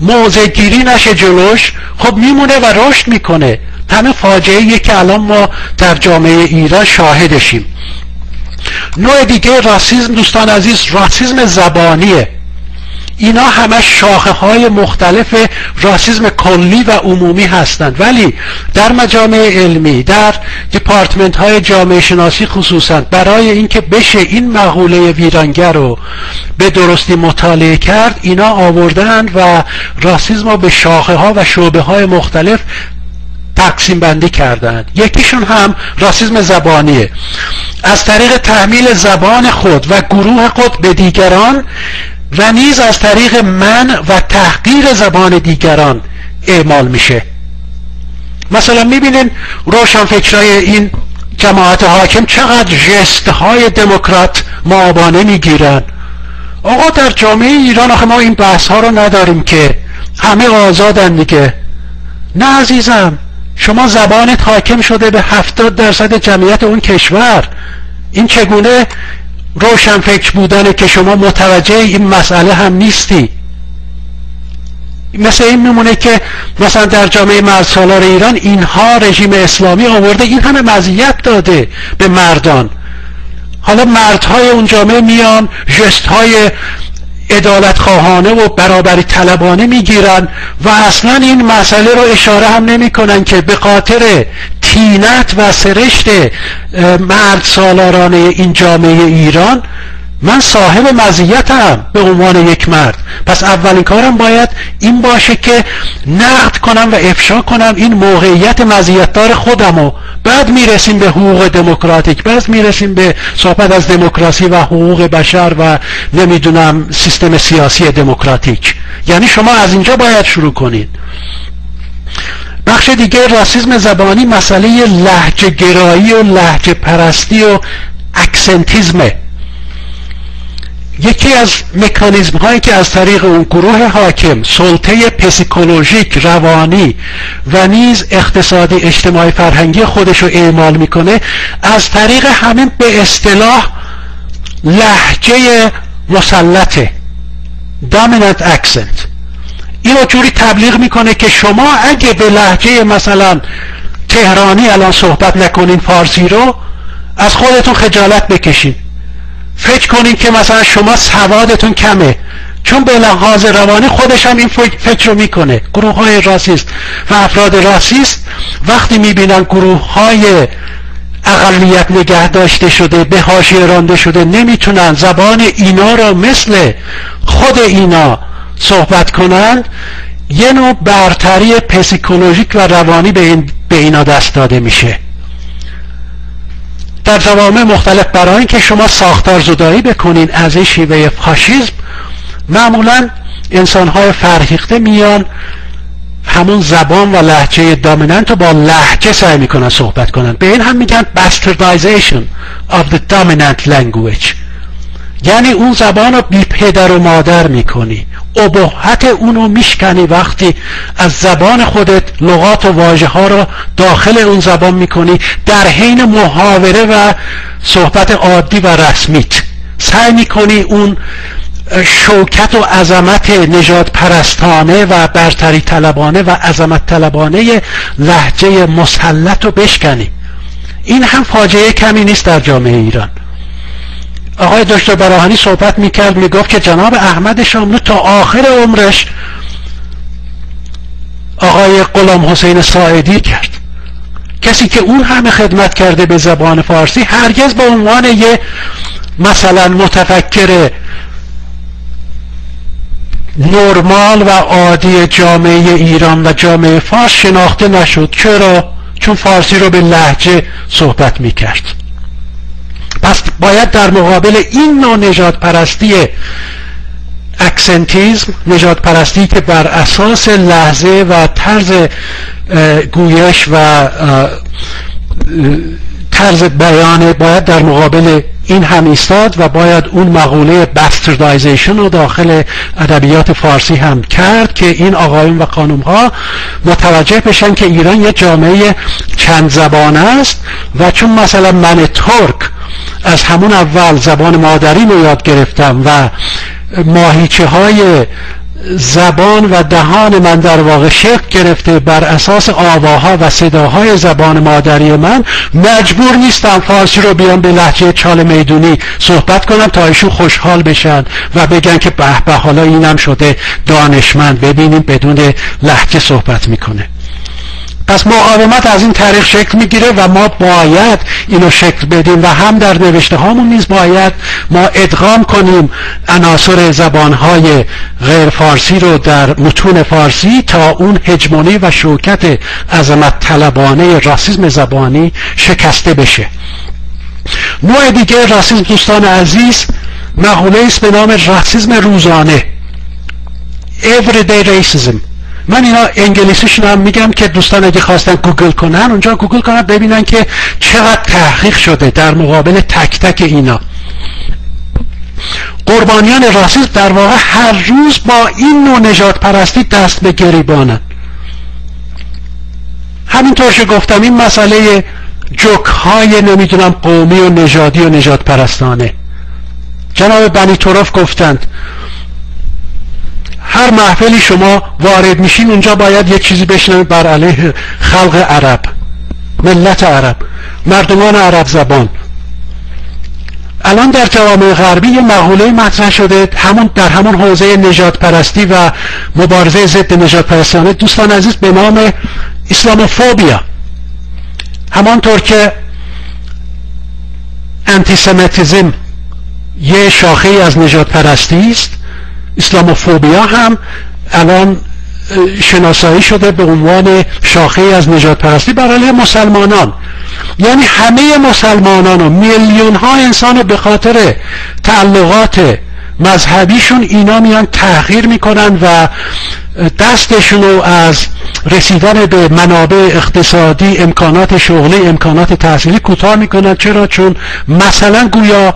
موضع گیری نشه جلوش، خب میمونه و رشد میکنه. همه فاجعه‌ایه که الان ما در جامعه ایران شاهدشیم. نوع دیگه راسیسم دوستان عزیز، راسیسم زبانیه. اینا همه شاخه های مختلف راسیسم کلی و عمومی هستند، ولی در مجامع علمی، در دیپارتمنت های جامعه شناسی خصوصا، برای اینکه بشه این مقوله ویرانگر رو به درستی مطالعه کرد، اینا آوردن و راسیسم رو به شاخه ها و شعبه های مختلف تقسیم بندی کردند. یکیشون هم راسیسم زبانیه، از طریق تحمیل زبان خود و گروه خود به دیگران و نیز از طریق منع و تحقیر زبان دیگران اعمال میشه. مثلا میبینین روشنفکرای این جماعت حاکم چقدر ژست‌های دموکرات مآبانه میگیرن. آقا در جامعه ایران آخه ما این بحث ها رو نداریم که همه آزادن دیگه. نه عزیزم، شما زبانت حاکم شده به 70% جمعیت اون کشور. این چگونه روشنفکر بودنه که شما متوجه این مسئله هم نیستی؟ مثل این میمونه که مثلا در جامعه مردسالار ایران اینها رژیم اسلامی آورده این همه مزیت داده به مردان، حالا مردهای اون جامعه میان ژست‌های عدالت خواهانه و برابری طلبانه میگیرن و اصلا این مسئله رو اشاره هم نمی کنن که به خاطر طینت و سرشت مرد سالارانه این جامعه ایران من صاحب مزیتم به عنوان یک مرد. پس اولین کارم باید این باشه که نقد کنم و افشا کنم این موقعیت مزیتدار خودمو. بعد میرسیم به حقوق دموکراتیک، بعد میرسیم به صحبت از دموکراسی و حقوق بشر و نمیدونم سیستم سیاسی دموکراتیک. یعنی شما از اینجا باید شروع کنید. بخش دیگه راسیسم زبانی مسئله لهجه گرایی و لهجه پرستی و اکسنتیزمه. یکی از مکانیزم هایی که از طریق اون گروه حاکم سلطه پسیکولوژیک، روانی و نیز اقتصادی اجتماعی فرهنگی خودش رو اعمال میکنه از طریق همین به اصطلاح لهجه مسلطه، dominant accent. اینو جوری تبلیغ میکنه که شما اگه به لهجه مثلا تهرانی الان صحبت نکنین، فارسی رو، از خودتون خجالت بکشین. فکر کنین که مثلا شما سوادتون کمه، چون به لحاظ روانی خودش هم این فکر رو میکنه. گروه های راسیست و افراد راسیست وقتی میبینن گروه های اقلیت نگه داشته شده، به حاشیه رانده شده، نمیتونن زبان اینا رو مثل خود اینا صحبت کنند، یه نوع برتری پسیکولوژیک و روانی به اینا دست داده میشه. در جوامع مختلف برای اینکه شما ساختار زدایی بکنین از این شیوه فاشیسم، معمولا انسان‌های فرهیخته میان همون زبان و لهجه دامیننت رو با لهجه سعی میکنن صحبت کنن. به این هم میگن bastardization of the dominant language، یعنی اون زبان رو بی پدر و مادر میکنی، ابهت اونو میشکنی وقتی از زبان خودت لغات و واژه ها رو داخل اون زبان میکنی، در حین محاوره و صحبت عادی و رسمیت سعی میکنی اون شوکت و عظمت نژاد پرستانه و برتری طلبانه و عظمت طلبانه لهجه مسلط رو بشکنی. این هم فاجعه کمی نیست در جامعه ایران. آقای دکتر براهانی صحبت میکرد، میگفت که جناب احمد شاملو تا آخر عمرش آقای غلام حسین ساعدی کرد، کسی که اون همه خدمت کرده به زبان فارسی، هرگز به عنوان یه مثلا متفکر نرمال و عادی جامعه ایران و جامعه فارس شناخته نشد. چرا؟ چون فارسی رو به لهجه صحبت میکرد. پس باید در مقابل این نوع نژاد پرستی اکسنتیزم، نژاد پرستی که بر اساس لهجه و طرز گویش و طرز بیان، باید در مقابل این هم ایستاد و باید اون مقوله باستردایزیشن رو داخل ادبیات فارسی هم کرد که این آقایون و خانوم‌ها متوجه بشن که ایران یه جامعه چند زبانه است و چون مثلا من ترک از همون اول زبان مادری رو یاد گرفتم و ماهیچه های زبان و دهان من در واقع شکل گرفته بر اساس آواها و صداهای زبان مادری من، مجبور نیستم فارسی رو بیام به لهجه چال میدونی صحبت کنم تا ایشون خوشحال بشن و بگن که به به حالا اینم شده دانشمند، ببینیم بدون لهجه صحبت میکنه. پس مقاومت از این طریق شکل میگیره و ما باید اینو شکل بدیم و هم در نوشته هامون نیز باید ما ادغام کنیم عناصر زبانهای غیر فارسی رو در متون فارسی تا اون هژمونی و شوکت عظمت طلبانه راسism زبانی شکسته بشه. نوع دیگه راسism دوستان عزیز مقوله است به نام راسism روزانه، everyday racism. من اینا انگلیسیشون هم میگم که دوستان اگه خواستن گوگل کنن اونجا گوگل کنن ببینن که چقدر تحقیق شده در مقابل تک تک اینا. قربانیان راسism در واقع هر روز با این نوع نژاد پرستی دست به گریبانن. همینطور که گفتم این مسئله جوک های نمیدونم قومی و نژادی و نژاد پرستانه، جناب بنی طرف گفتند هر محفلی شما وارد میشین اونجا باید یک چیزی بشنوید بر علیه خلق عرب، ملت عرب، مردمان عرب زبان. الان در جوامع غربی یه مقوله مطرح شده در همون حوزه نژاد پرستی و مبارزه ضد نژاد پرستانه دوستان عزیز به نام اسلاموفوبیا. همانطور که انتیسمیتیسم یه شاخه از نژاد پرستی است، اسلاموفوبیا هم الان شناسایی شده به عنوان شاخه از نژاد پرستی بر علیه مسلمانان. یعنی همه مسلمانان و میلیون ها انسان به خاطر تعلقات مذهبیشون اینا میان تحقیر میکنن و دستشون رو از رسیدن به منابع اقتصادی، امکانات شغلی، امکانات تحصیلی کوتاه میکنن. چرا؟ چون مثلا گویا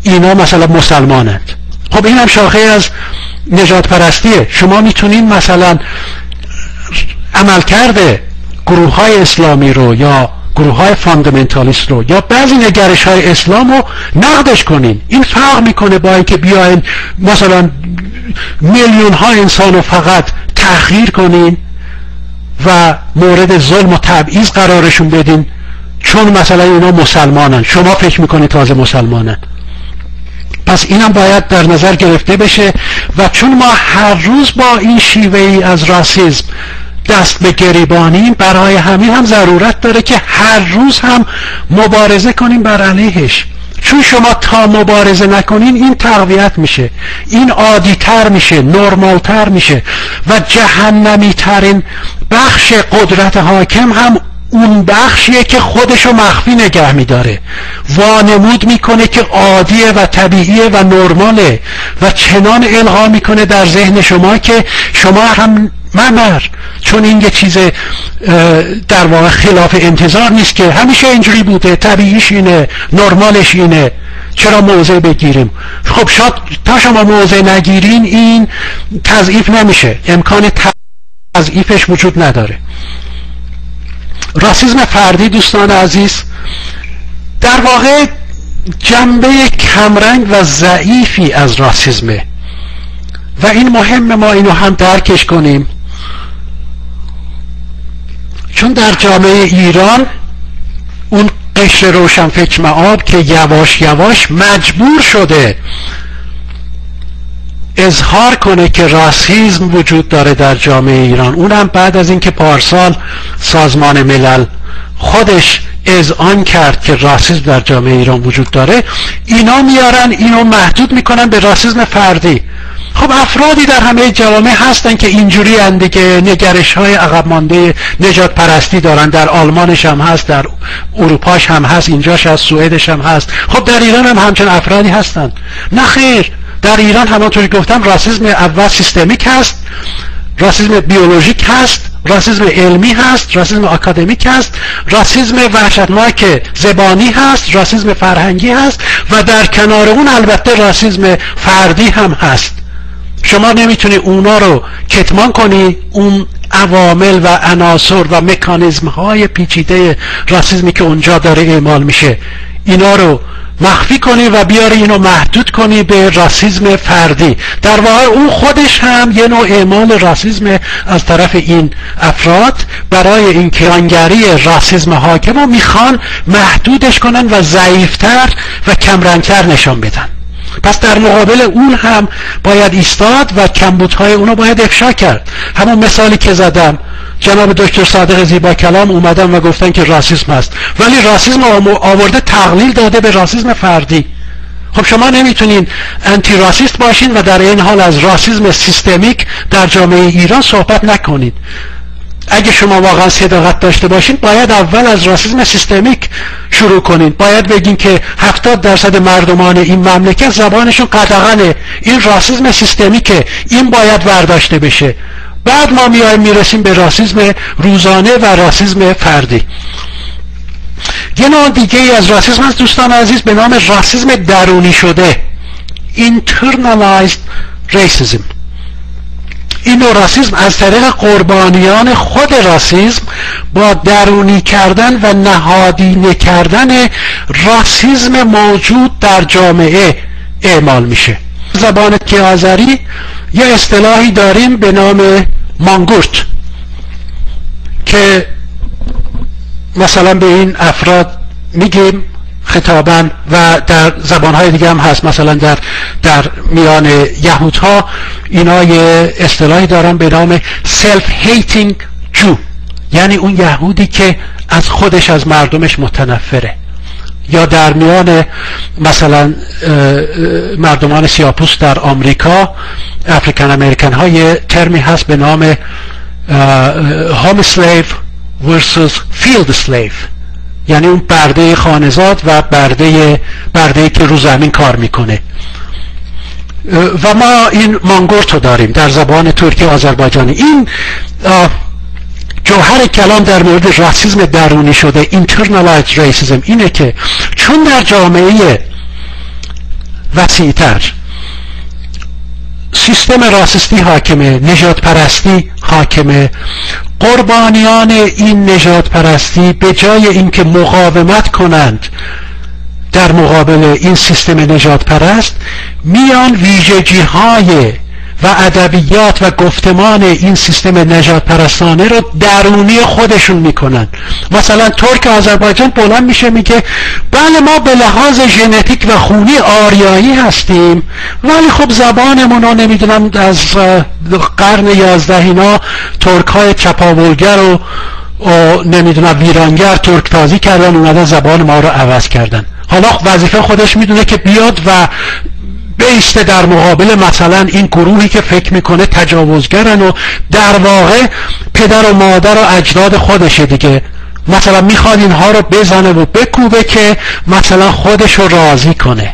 اینا مثلا مسلمانند. خب این هم شاخه از نژاد پرستیه. شما میتونین مثلا عملکرد گروه های اسلامی رو یا گروه های فاندامنتالیست رو یا بعضی نگرش های اسلام رو نقدش کنین. این فرق میکنه با اینکه بیاین مثلا میلیون ها انسان رو فقط تحقیر کنین و مورد ظلم و تبعیض قرارشون بدین چون مثلا اینا مسلمانن، شما فکر میکنید تازه مسلمانن. پس اینم باید در نظر گرفته بشه و چون ما هر روز با این شیوه ای از راسism دست به گریبانیم، برای همین هم ضرورت داره که هر روز هم مبارزه کنیم بر علیهش. چون شما تا مبارزه نکنین این تقویت میشه، این عادی تر میشه، نرمال تر میشه و جهنمی ترین بخش قدرت حاکم هم اون بخشیه که خودشو مخفی نگه میداره، وانمود میکنه که عادیه و طبیعیه و نرماله و چنان القا میکنه در ذهن شما که شما هم ممر، چون این یه چیز در واقع خلاف انتظار نیست که همیشه اینجوری بوده، طبیعیش اینه، نرمالش اینه. چرا موضع بگیریم؟ خب شاید تا شما موضع نگیرین این تضعیف نمیشه، امکان تضعیفش وجود نداره. راسism فردی دوستان عزیز در واقع جنبه کمرنگ و ضعیفی از راسismه و این مهم ما اینو هم درکش کنیم، چون در جامعه ایران اون قشر روشنفکر مآب که یواش یواش مجبور شده اظهار کنه که راسism وجود داره در جامعه ایران، اونم بعد از اینکه پارسال سازمان ملل خودش اذعان کرد که راسism در جامعه ایران وجود داره، اینا میارن اینو محدود میکنن به راسism فردی. خب افرادی در همه جوامع هستن که اینجوری اندیگه نگرش های عقب مانده نجات پرستی دارن، در آلمانش هم هست، در اروپاش هم هست، اینجاش هست، سوئدش هم هست. خب در ایران هم همچنین افرادی هستن. نه خیر، در ایران همانطور که گفتم راسism اول سیستمیک هست، راسism بیولوژیک هست، راسism علمی هست، راسism آکادمیک هست، راسisم وحشتناک زبانی هست، راسisم فرهنگی هست و در کنار اون البته راسisم فردی هم هست. شما نمیتونی اونا رو کتمان کنی، اون عوامل و عناصر و مکانیزم های پیچیده راسisمی که اونجا داره اعمال میشه اینا رو مخفی کنی و بیاری اینو محدود کنی به راسisم فردی. در واقع اون خودش هم یه نوع اعمال راسisم از طرف این افراد برای این کیانگری راسisم حاکم رو میخوان محدودش کنن و ضعیفتر و کمرنگتر نشان بدن. پس در مقابل اون هم باید ایستاد و کمبودهای اونو باید افشا کرد. همون مثالی که زدم، جناب دکتر صادق زیبا کلام اومدن و گفتن که راسism هست، ولی راسisم آورده تقلیل داده به راسisم فردی. خب شما نمیتونین انتی راسیست باشین و در این حال از راسisم سیستمیک در جامعه ایران صحبت نکنید. اگه شما واقعا صداقت داشته باشین باید اول از راسisم سیستمیک شروع کنین. باید بگین که 70% مردمان این مملکت زبانشون قدغنه، این راسisم سیستمیکه، این باید برداشته بشه. بعد ما میرسیم به راسisم روزانه و راسisم فردی. یه نوع دیگه ای از راسisم هست دوستان عزیز به نام راسisم درونی شده، internalized racism. این نوع راسisم از طریق قربانیان خود راسisم با درونی کردن و نهادینه کردن راسisم موجود در جامعه اعمال میشه. زبان که آذری یه اصطلاحی داریم به نام مانگورت که مثلا به این افراد میگیم خطاباً و در زبانهای دیگه هم هست، مثلا در میان یهودها اینا یه اصطلاحی دارن به نام self hating Jew، یعنی اون یهودی که از خودش از مردمش متنفره. یا در میان مثلا مردمان سیاه‌پوست در آمریکا، افریکن امریکن ها یه ترمی هست به نام home slave versus field slave، یعنی اون برده خانه‌زاد و برده که رو زمین کار میکنه. و ما این مانگورت رو داریم در زبان ترکی آذربایجانی. این جوهر کلام در مورد راسism درونی شده internalized racism اینه که چون در جامعه وسیع‌تر سیستم راسisتی حاکمه، نژاد پرستی حاکمه، قربانیان این نژاد پرستی به جای اینکه مقاومت کنند در مقابل این سیستم نژاد پرست، میان ویژگی های و ادبیات و گفتمان این سیستم نژاد پرستانه رو درونی خودشون میکنن. مثلا ترک آذربایجان بلند میشه میگه بله ما به لحاظ ژنتیک و خونی آریایی هستیم، ولی خب زبانمون رو نمیدونم از قرن 11 اینا ترک های چپاولگر و نمیدونم ویرانگر ترک تازی کردن، اومدن زبان ما رو عوض کردن. حالا وظیفه خودش میدونه که بیاد و بیسته در مقابل مثلا این گروهی که فکر میکنه تجاوزگرن و در واقع پدر و مادر و اجداد خودشه دیگه، مثلا میخواد اینها رو بزنه و بکوبه که مثلا خودش رو راضی کنه.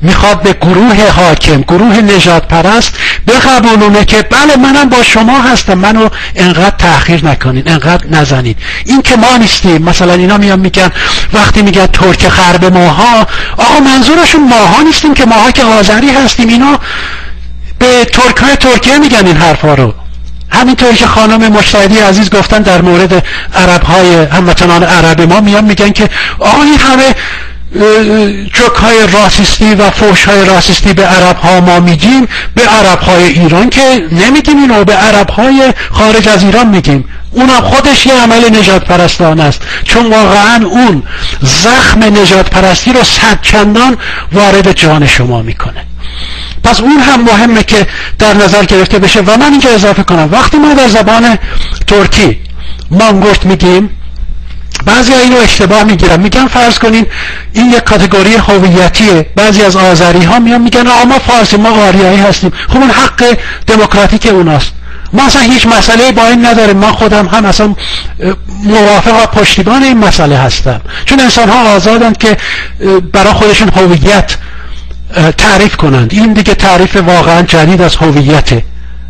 میخواد به گروه حاکم، گروه نژاد پرست بقبولونه که بله منم با شما هستم، منو انقدر تأخیر نکنین، انقدر نزنین. این که ما نیستیم. مثلا اینا میان میگن وقتی میگن ترک غرب ماها، آقا منظورشون ماها نیستیم که، ماها که آذری هستیم. اینا به ترک‌های ترکیه میگن این حرفا رو. همینطور که خانم مجتهدی عزیز گفتن در مورد عرب‌های هموطنان عرب ما، میان میگن که آقا این همه جوک‌های راسیستی و فحش‌های راسیستی به عرب‌ها ما میگیم، به عرب‌های ایران که نمیگیم اینو، به عرب‌های خارج از ایران میگیم. اونم خودش یه عمل نژاد پرستانه است، چون واقعا اون زخم نژاد پرستی رو صد چندان وارد جان شما میکنه. پس اون هم مهمه که در نظر گرفته بشه. و من اینجا اضافه کنم وقتی ما در زبان ترکی مانگورت میگیم، بعضی اینو اشتباه میگیرن، میگن فرض کنین این یک کاتگوری هویتیه. بعضی از آذری ها میگن آقا ما فارسی، ما آریایی هستیم. خب اون حق دموکراتیک اوناست، ما اصلا هیچ مسئله با این نداریم. من خودم هم اصلا موافق و پشتیبان این مسئله هستم، چون انسان ها آزادند که برای خودشون هویت تعریف کنند. این دیگه تعریف واقعا جدید از هویته.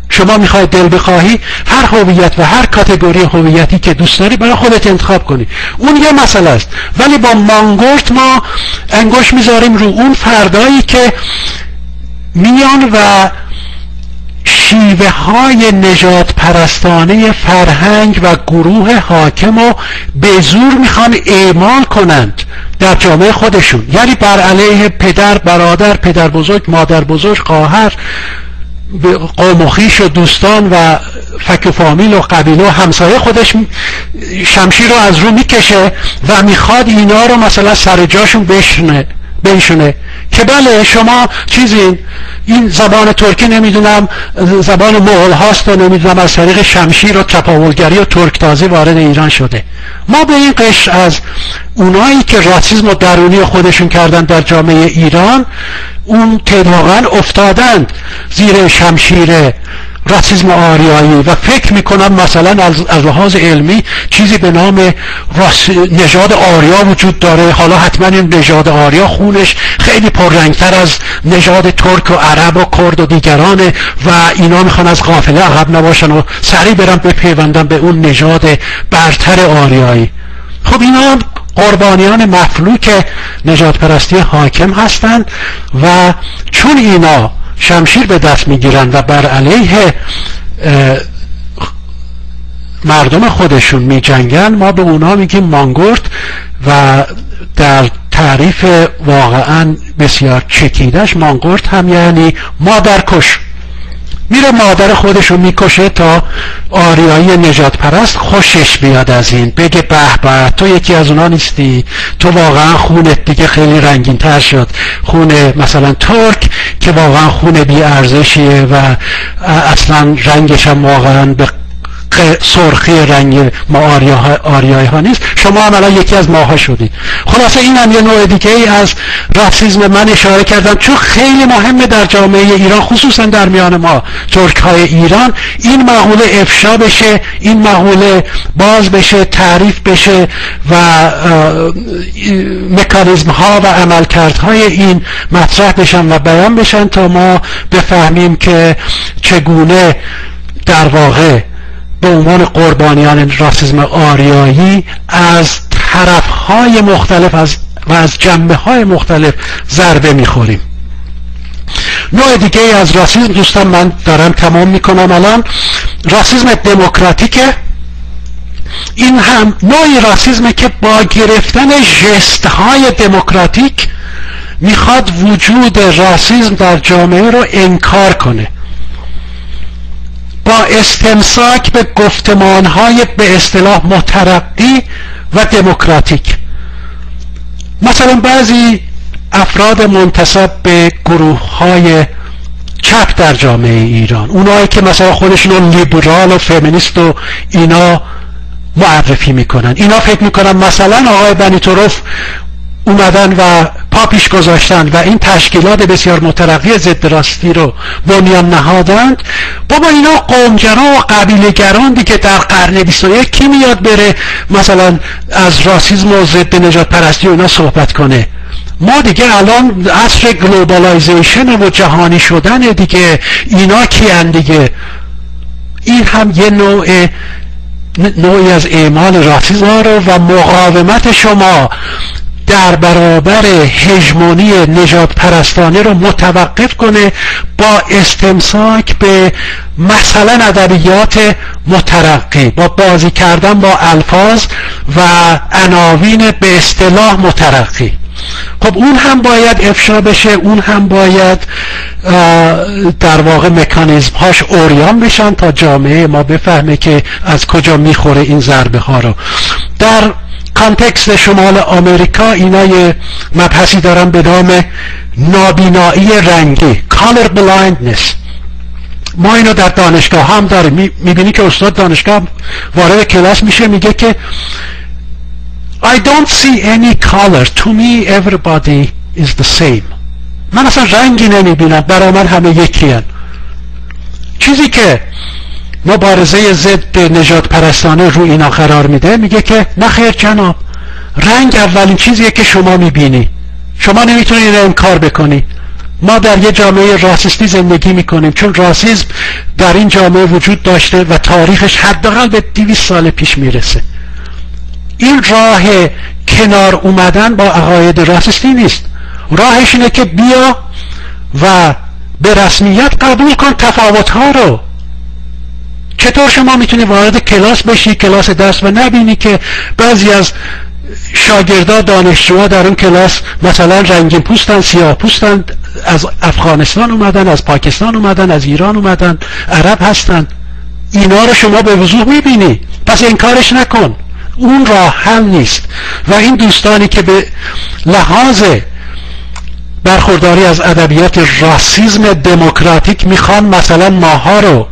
شما میخواید دل بخواهی هر هویت و هر کاتگوری هویتی که دوست داری برای خودت انتخاب کنی، اون یه مسئله است. ولی با مانگورت ما انگوش میذاریم رو اون فردایی که میان و شیوه های نژاد پرستانه فرهنگ و گروه حاکم رو به زور میخوان اعمال کنند در جامعه خودشون، یعنی بر علیه پدر، برادر، پدر بزرگ، مادر بزرگ، خواهر، قوم و خویش و دوستان و فک و فامیل و قبیله و همسایه خودش شمشیر رو از رو میکشه و میخواد اینا رو مثلا سر جاشون بنشونه که بله شما چیزین، این زبان ترکی نمیدونم زبان مغول هاست و نمیدونم از طریق شمشیر و تپاولگری و ترک تازی وارد ایران شده. ما به این قشر از اونایی که راسism و درونی خودشون کردن در جامعه ایران، اون واقعا افتادند زیر شمشیر راسism آریایی و فکر میکنم مثلا از لحاظ علمی چیزی به نام نژاد آریا وجود داره. حالا حتما این نژاد آریا خونش خیلی پررنگتر از نژاد ترک و عرب و کرد و دیگرانه و اینا میخوان از قافله عقب نباشن و سریع برن بپیوندن به اون نژاد برتر آریایی. خب اینا قربانیان مفلوک نژاد پرستی حاکم هستند و چون اینا شمشیر به دست میگیرن و بر علیه مردم خودشون میجنگن، ما به اونا میگیم مانگورت و در تعریف واقعا بسیار چکیدش مانگورت هم یعنی مادرکش. میره مادر خودشو میکشه تا آریایی نجات پرست خوشش بیاد از این، بگه به به تو یکی از اونا نیستی، تو واقعا خونت دیگه خیلی رنگین تر شد، خون مثلا ترک که واقعا خون بی ارزشیه و اصلا رنگش هم واقعا به سرخی رنگ ما آریایی ها نیست، شما هم الان یکی از ماها شدید. خلاصه این هم یه نوع دیگه ای از راسism من اشاره کردم چون خیلی مهمه در جامعه ایران، خصوصا در میان ما ترک های ایران، این مقوله افشا بشه، این مقوله باز بشه، تعریف بشه و مکانیزم ها و عملکردهای این مطرح بشن و بیان بشن تا ما بفهمیم که چگونه در واقع به عنوان قربانیان راسism آریایی از طرفهای مختلف و از جنبه‌های مختلف ضربه میخوریم. نوع دیگه از راسism دوستان من دارم تمام میکنم الان، راسism دموکراتیکه. این هم نوعی راسism که با گرفتن ژست‌های دموکراتیک میخواد وجود راسism در جامعه رو انکار کنه، با استمساک به گفتمانهای به اصطلاح مترقی و دموکراتیک. مثلا بعضی افراد منتسب به گروه‌های چپ در جامعه ایران، اونایی که مثلا خودشون لیبرال و فمینیست و اینا معرفی میکنن، اینا فکر میکنن مثلا آقای بنیتوروف اومدن و پاپیش گذاشتن و این تشکیلات بسیار مترقی ضد راستی رو بنیان نهادند. بابا اینا قومگرا و قبیله‌گران دیگه در قرن 21 کی میاد بره مثلا از راسism و ضد نژاد پرستی و اینا صحبت کنه؟ ما دیگه الان عصر گلوبالایزیشن و جهانی شدن دیگه، اینا کیان دیگه؟ این هم یه نوعی از اعمال راسیسم رو و مقاومت شما در برابر هژمونی نژاد پرستانه رو متوقف کنه با استمساک به مثلا ادبیات مترقی، با بازی کردن با الفاظ و عناوین به اصطلاح مترقی. خب اون هم باید افشا بشه، اون هم باید در واقع مکانیزم هاش اوریان بشن تا جامعه ما بفهمه که از کجا میخوره این ضربه ها رو. در کانتکست شمال آمریکا اینا یه مبحثی دارن به نام نابینایی رنگی، color blindness. ما اینو در دانشگاه هم داریم. میبینی که استاد دانشگاه وارد کلاس میشه میگه که I don't see any color. To me everybody is the same. من اصلا رنگی نمیبینم، برای من همه یکی هن. چیزی که مبارزه ضد نژاد پرستانه رو اینا قرار میده، میگه که نه خیر جناب، رنگ اولین چیزیه که شما میبینی، شما نمیتونی این انکار بکنی. ما در یه جامعه راسیستی زندگی میکنیم چون راسیسم در این جامعه وجود داشته و تاریخش حداقل به 200 سال پیش میرسه. این راه کنار اومدن با عقاید راسیستی نیست، راهش اینه که بیا و به رسمیت قبول کن تفاوت‌ها رو. چطور شما میتونی وارد کلاس بشی، کلاس درس، و نبینی که بعضی از شاگردا، دانشجوها در اون کلاس مثلا رنگین پوستن، سیاه پوستن، از افغانستان اومدن، از پاکستان اومدن، از ایران اومدن، عرب هستن. اینا رو شما به وضوح میبینی، پس انکارش نکن. اون راه حل نیست. و این دوستانی که به لحاظ برخورداری از ادبیات راسیسم دموکراتیک میخوان مثلا ماها رو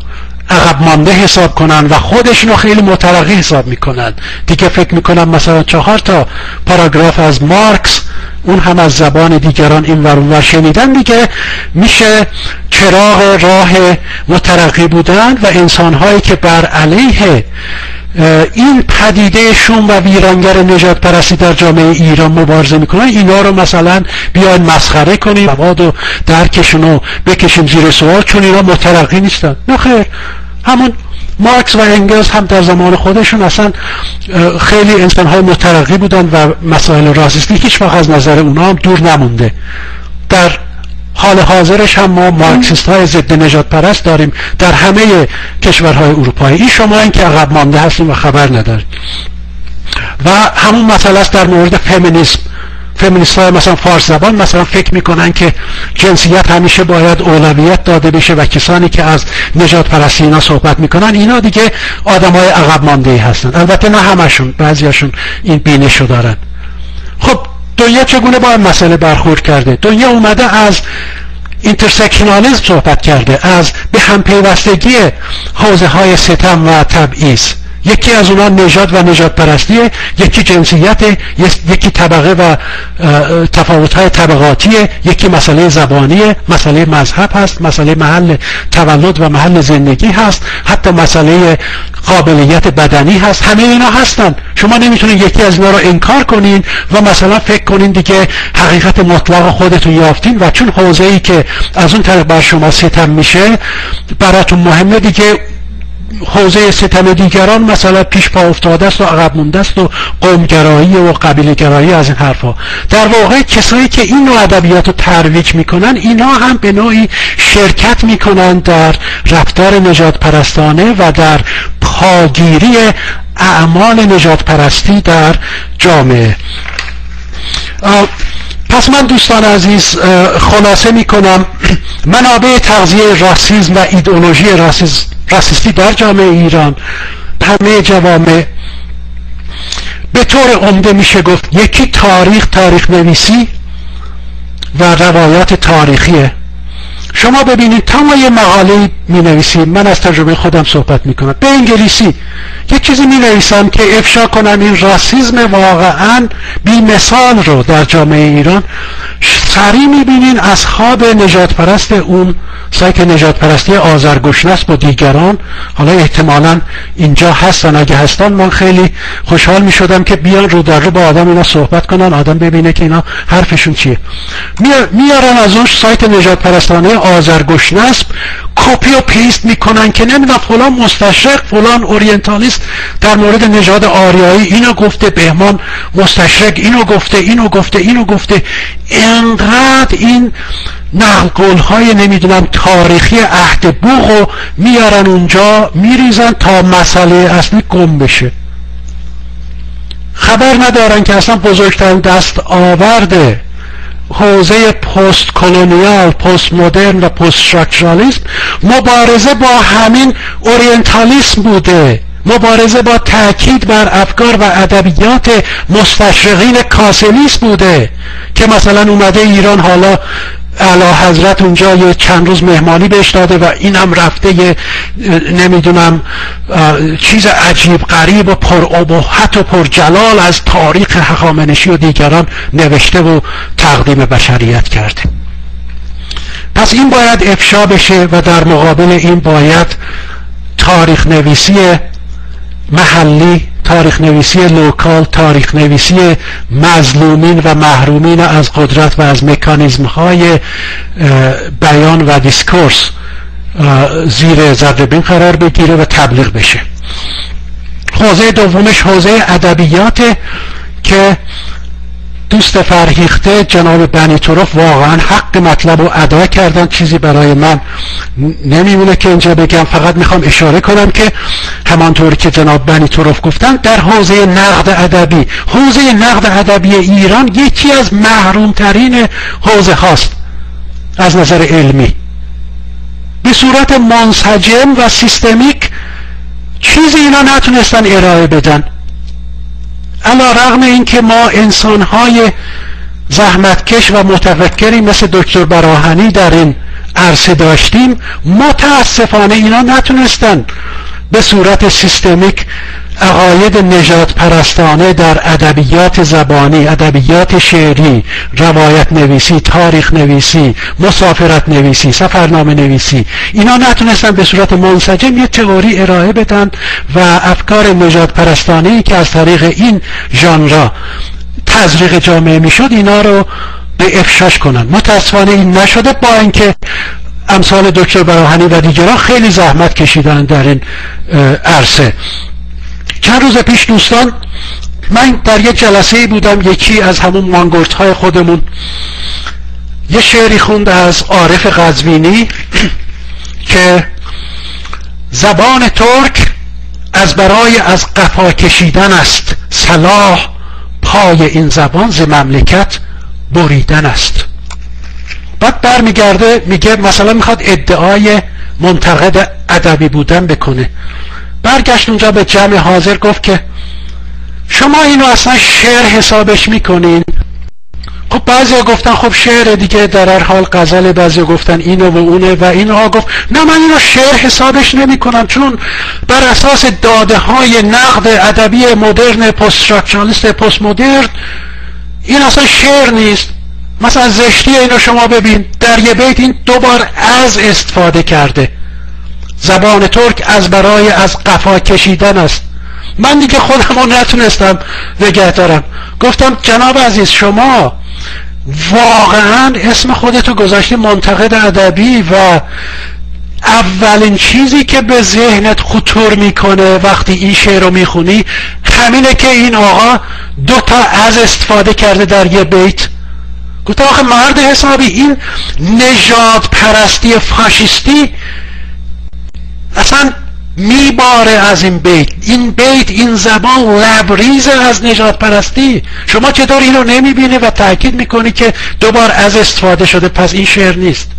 عقب مانده حساب کنن و خودشونو خیلی مترقی حساب میکنن، دیگه فکر میکنن مثلا 4 تا پاراگراف از مارکس، اون هم از زبان دیگران این ور اون ور شنیدن، دیگه میشه چراغ راه مترقی بودن و انسانهایی که بر علیه این پدیده شوم و ویرانگر نژاد پرستی در جامعه ایران مبارزه میکنن، اینا رو مثلا بیاین مسخره کنیم، مواد و درکشون رو بکشیم زیر سوال چون اینا مترقی نیستن. نه خیر، همون مارکس و انگلز هم در زمان خودشون اصلا خیلی انسانهای مترقی بودن و مسائل راسیستی هیچ وقت از نظر اونا هم دور نمونده. در حال حاضرش هم ما مارکسیست های ضد نژاد پرست داریم در همه کشورهای اروپایی. این شما این که عقب مانده هستیم و خبر ندارید. و همون مسئله است در مورد فمینیسم. فمینیست های مثلا فارس زبان مثلا فکر میکنن که جنسیت همیشه باید اولویت داده بشه و کسانی که از نژاد پرستی اینا صحبت میکنن اینا دیگه آدمای عقب مانده ای هستن. البته نه همشون، بعضیاشون این بینشو دارن. خب دنیا چگونه با این مسئله برخورد کرده؟ دنیا اومده از اینترسکشنالیسم صحبت کرده، از به هم پیوستگی حوزه های ستم و تبعیض. یکی از اونها نژاد و نژاد پرستیه، یکی جنسیت، یکی طبقه و تفاوت‌های طبقاتیه، یکی مسئله زبانیه، مسئله مذهب هست، مسئله محل تولد و محل زندگی هست، حتی مسئله قابلیت بدنی هست. همه اینا هستن. شما نمیتونید یکی از اینا رو انکار کنین و مثلا فکر کنین دیگه حقیقت مطلق خودتون یافتین و چون حوزه‌ای که از اون طریق بر شما ستم میشه براتون مهمه، دیگه حوزه ستم دیگران مثلا پیش پا افتاده است و عقب مونده است و قومگرایی و قبیله گرایی از این حرفا. در واقع کسایی که این نوع ادبیات رو ترویج میکنن اینا هم به نوعی شرکت میکنن در رفتار نژاد پرستانه و در پاگیری اعمال نژاد پرستی در جامعه. پس من دوستان عزیز خلاصه میکنم منابع تغذیه راسیسم و ایدئولوژی راسیستی در جامعه ایران، همه جوامع به طور عمده میشه گفت یکی تاریخ نویسی و روایات تاریخیه. شما ببینید تا ما یه مقاله می نویسیم، من از تجربه خودم صحبت می کنم، به انگلیسی یک چیزی می نویسم که افشا کنم این راسism واقعا بی مثال رو در جامعه ایران، سریع می بینین اصحاب نجات پرست اون سایت نجات پرستی آذرگشنسب و دیگران، حالا احتمالاً اینجا هستن، اگه هستن من خیلی خوشحال می شدم که بیان رو در رو با آدم اینا صحبت کنن، آدم ببینه که اینا حرفشون چیه. میارن از اون سایت نجات پرستانه آذرگشنسب کپی و پیست میکنن که نمیدونم فلان مستشرق فلان اورینتالیست در مورد نژاد آریایی اینو گفته، بهمان مستشرق اینو گفته، اینو گفته، اینو گفته. انقدر این نقل قول‌های نمیدونم تاریخی عهد بوقو میارن اونجا میریزن تا مسئله اصلی گم بشه. خبر ندارن که اصلا بزرگترین دست آورده حوزه پست کلونیال، پست مدرن و پست استراکچرالیسم مبارزه با همین اورینتالیسم بوده، مبارزه با تاکید بر افکار و ادبیات مستشرقین کاسلیسم بوده که مثلا اومده ایران، حالا اعلی حضرت اونجا یه چند روز مهمانی بهش داده و این هم رفته یه نمیدونم چیز عجیب غریب و پر ابهت و پر جلال از تاریخ هخامنشی و دیگران نوشته و تقدیم بشریت کرده. پس این باید افشا بشه و در مقابل این باید تاریخ نویسی محلی، تاریخ نویسی لوکال، تاریخ نویسی مظلومین و محرومین از قدرت و از مکانیزم های بیان و دیسکورس زیر ذره‌بین قرار بگیره و تبلیغ بشه. حوزه دومش حوزه ادبیات که دوست فرهیخته جناب بنی طرف واقعا حق مطلب رو ادا کردن، چیزی برای من نمیمونه که اینجا بگم، فقط میخوام اشاره کنم که همانطوری که جناب بنی طرف گفتن در حوزه نقد ادبی، حوزه نقد ادبی ایران یکی از محروم ترین حوزه هاست از نظر علمی. به صورت منسجم و سیستمیک چیزی اینا نتونستن ارائه بدن، علی رغم این که ما انسانهای زحمتکش و متفکری مثل دکتر براهنی در این عرصه داشتیم، متاسفانه اینا نتونستن به صورت سیستمیک عقاید نژاد پرستانه در ادبیات زبانی، ادبیات شعری، روایت نویسی، تاریخ نویسی، مسافرت نویسی، سفرنامه نویسی، اینا نتونستن به صورت منسجم یه تئوری ارائه بدن و افکار نژاد پرستانه‌ای که از طریق این ژانر تزریق جامعه میشد اینا رو به افشاش کنن. متاسفانه این نشده، با اینکه امثال دکتر براهنی و دیگران خیلی زحمت کشیدن در این عرصه. چند روز پیش دوستان، من در یک جلسه بودم، یکی از همون مانگورت های خودمون یه شعری خوند از عارف قزوینی که زبان ترک از برای از قفا کشیدن است، صلاح پای این زبان ز مملکت بریدن است. بعد برمیگرده میگه مثلا میخواد ادعای منتقد ادبی بودن بکنه، برگشت اونجا به جمع حاضر گفت که شما اینو اصلا شعر حسابش میکنین؟ خب بعضیا گفتن خب شعر دیگه، در هر حال غزل، بعضیا گفتن اینو و اونه و اینها. گفت نه، من اینو شعر حسابش نمی کنم، چون بر اساس داده های نقد ادبی مدرن، پست استراکچرالیست، پست مدرن، این اصلا شعر نیست. مثلا زشتی اینو شما ببین، در یه بیت این دوبار از استفاده کرده، زبان ترک از برای از قفا کشیدن است. من دیگه خودمو نتونستم نگه دارم، گفتم جناب عزیز شما واقعا اسم خودتو گذاشتی منتقد ادبی و اولین چیزی که به ذهنت خطور میکنه وقتی این شعر رو میخونی همینه که این آقا دوتا از استفاده کرده در یه بیت. گفتم آخه مرد حسابی، این نژاد پرستی فاشیستی اصلا میباره از این بیت. این زبان لبریز از نژاد پرستی. شما چطور اینو نمیبینی و تاکید میکنی که دوبار از استفاده شده، پس این شعر نیست؟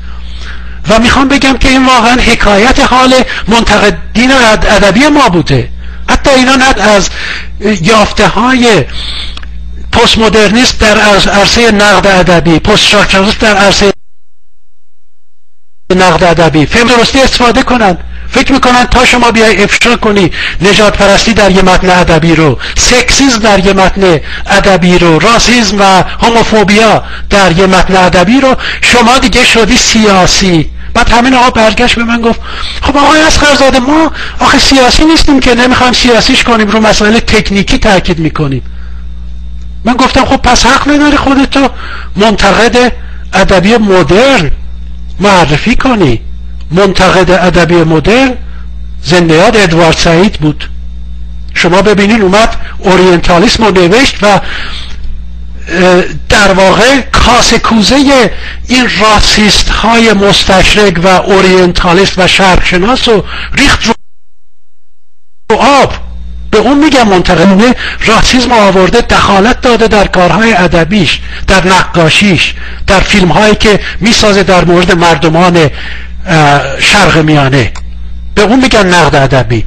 و میخوام بگم که این واقعا حکایت حال منتقدین ادبی ما بوده. حتی اینا نه از یافته های پست مدرنیست در عرصه نقد ادبی، پست استراکچرالیست در عرصه نقد ادبی فهم درستی استفاده کنن. فکر میکنن تا شما بیای افشا کنی نژاد پرستی در یه متن ادبی رو، سکسیسم در یه متن ادبی رو، راسism و هوموفوبیا در یه متن ادبی رو، شما دیگه شدی سیاسی. بعد همین آقا برگشت به من گفت خب آقای اصغرزاده ما آخه سیاسی نیستیم که، نمیخوایم سیاسیش کنیم، رو مسائل تکنیکی تاکید میکنیم. من گفتم خب پس حق نداری خودتو منتقد ادبی مدرن معرفی کنی. منتقد ادبی مدرن زنده یاد ادوارد سعید بود. شما ببینین اومد اورینتالیسم رو نوشت و در واقع کاسه کوزه این راسیست های مستشرق و اورینتالیست و شرق شناس رو ریخت رو آب. به اون میگم منتقد. راسیسم آورده، دخالت داده در کارهای ادبیش، در نقاشیش، در فیلم هایی که میسازه در مورد مردمان شرق میانه. به اون میگن نقد ادبی.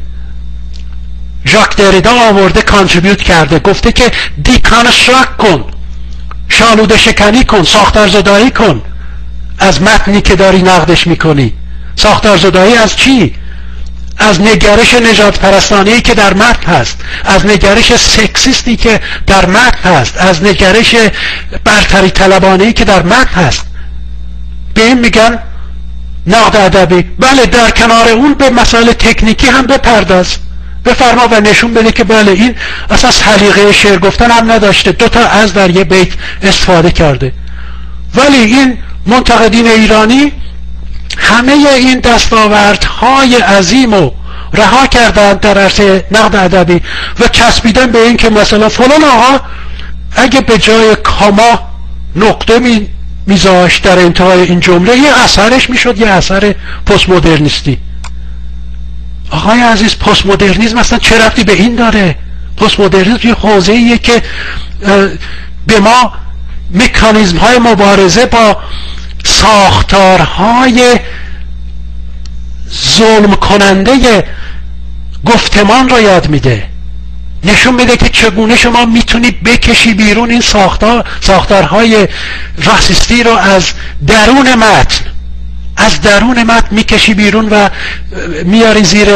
ژاک دریدا آورده کانتریبیوت کرده، گفته که دیکانستراکت کن، شالوده شکنی کن، ساختارزدایی کن از متنی که داری نقدش میکنی. ساختارزدایی از چی؟ از نگرش نژاد پرستانه‌ای که در متن هست، از نگرش سکسیستی که در متن هست، از نگرش برتری طلبانه‌ای که در متن هست. به این میگن نقد ادبی. بله، در کنار اون به مسائل تکنیکی هم بپرداز، بفرما و نشون بده که بله این اصلا سلیقه شعر گفتن هم نداشته، دوتا از در یه بیت استفاده کرده. ولی این منتقدین ایرانی همه این دستاوردهای عظیم رو رها کردن در عرصه نقد ادبی و چسبیدن به این که مثلا فلان آقا اگه به جای کاما نقطه میذاشت در انتهای این جمله، یه اثرش میشد یه اثر پست مدرنیستی. آقای عزیز، پست مدرنیسم اصلا چه ربطی به این داره؟ پست مدرنیسم یه حوزه‌ایه که به ما مکانیزم های مبارزه با ساختارهای ظلم کننده گفتمان را یاد میده. نشون میده که چگونه شما میتونید بکشی بیرون این ساختارهای راسیستی رو از درون متن میکشی بیرون و میاری زیر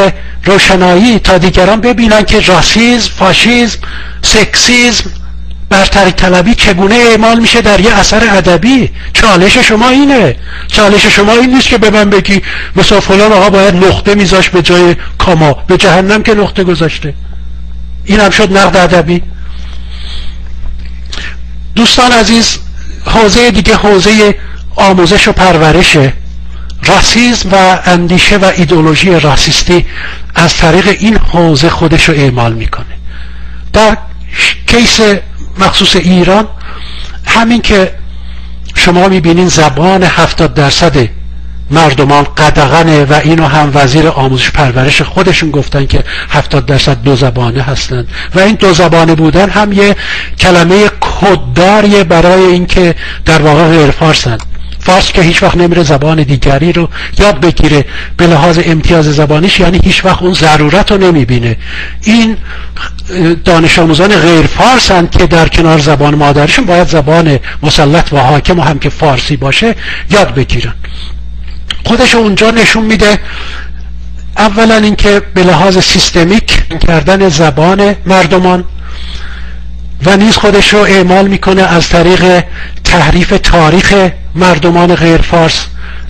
روشنایی تا دیگران ببینن که راسیسم، فاشیسم، سکسیسم، برتری طلبی چگونه اعمال میشه در یه اثر ادبی. چالش شما اینه. چالش شما این نیست که به من بگی مثلا فلان آقا باید نقطه میذاش به جای کاما، به جهنم که نقطه گذاشته. این هم شد نقد ادبی. دوستان عزیز، حوزه دیگه حوزه آموزش و پرورشه. راسیسم و اندیشه و ایدئولوژی راسیستی از طریق این حوزه خودش رو اعمال میکنه. در کیس مخصوص ایران همین که شما میبینین زبان 70% مردمان قدغنه و اینو هم وزیر آموزش پرورش خودشون گفتن که 70% دو زبانه هستن و این دو زبانه بودن هم یه کلمه کدداریه برای اینکه در واقع غیر فارسن. فارس که هیچ وقت نمیره زبان دیگری رو یاد بگیره به لحاظ امتیاز زبانیش، یعنی هیچ وقت اون ضرورت رو نمیبینه. این دانش آموزان غیر فارسن که در کنار زبان مادریشون باید زبان مسلط و حاکم و هم که فارسی باشه یاد بگیرن. خودش اونجا نشون میده اولا اینکه به لحاظ سیستمیک کردن زبان مردمان و نیز خودش رو اعمال میکنه از طریق تحریف تاریخ مردمان غیر فارس،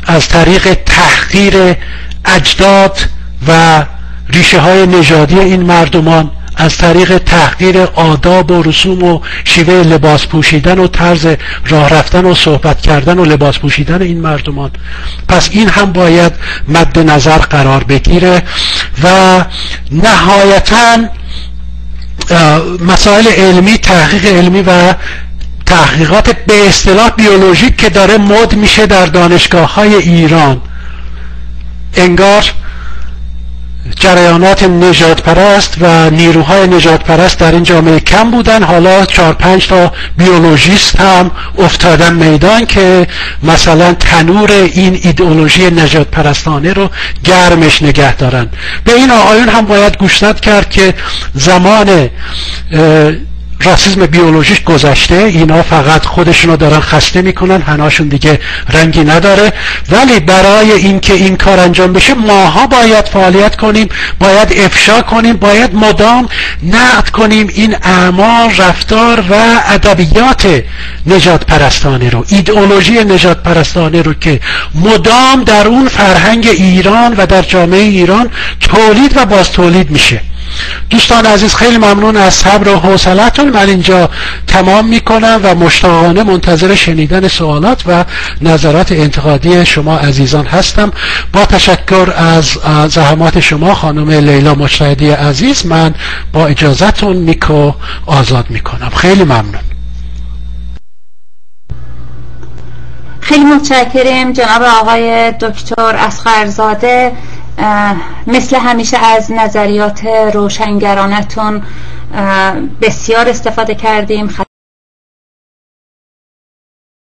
از طریق تحقیر اجداد و ریشه های نژادی این مردمان، از طریق تحقیر آداب و رسوم و شیوه لباس پوشیدن و طرز راه رفتن و صحبت کردن و لباس پوشیدن این مردمان. پس این هم باید مد نظر قرار بگیره و نهایتاً مسائل علمی، تحقیق علمی و تحقیقات به اصطلاح بیولوژیک که داره مد میشه در دانشگاه‌های ایران. انگار جریانات نژاد پرست و نیروهای نژاد پرست در این جامعه کم بودن، حالا 4-5 تا بیولوژیست هم افتادن میدان که مثلا تنور این ایدئولوژی نژاد پرستانه رو گرمش نگه دارن. به این آقایون هم باید گوشزد کرد که زمان راسism بیولوژیک گذشته، اینا فقط خودشونو دارن خسته میکنن، حناشون دیگه رنگی نداره. ولی برای اینکه این کار انجام بشه ماها باید فعالیت کنیم، باید افشا کنیم، باید مدام نقد کنیم این اعمال، رفتار و ادبیات نجات پرستانه رو، ایدئولوژی نجات پرستانه رو که مدام در اون فرهنگ ایران و در جامعه ایران تولید و باز تولید میشه. دوستان عزیز، خیلی ممنون از صبر و حوصله‌تون. من اینجا تمام میکنم و مشتاقانه منتظر شنیدن سوالات و نظرات انتقادی شما عزیزان هستم. با تشکر از زحمات شما خانم لیلا مجتهدی عزیز، من با اجازهتون میکو آزاد میکنم. خیلی ممنون. خیلی متشکرم جناب آقای دکتر اصغرزاده، مثل همیشه از نظریات روشنگرانتون بسیار استفاده کردیم.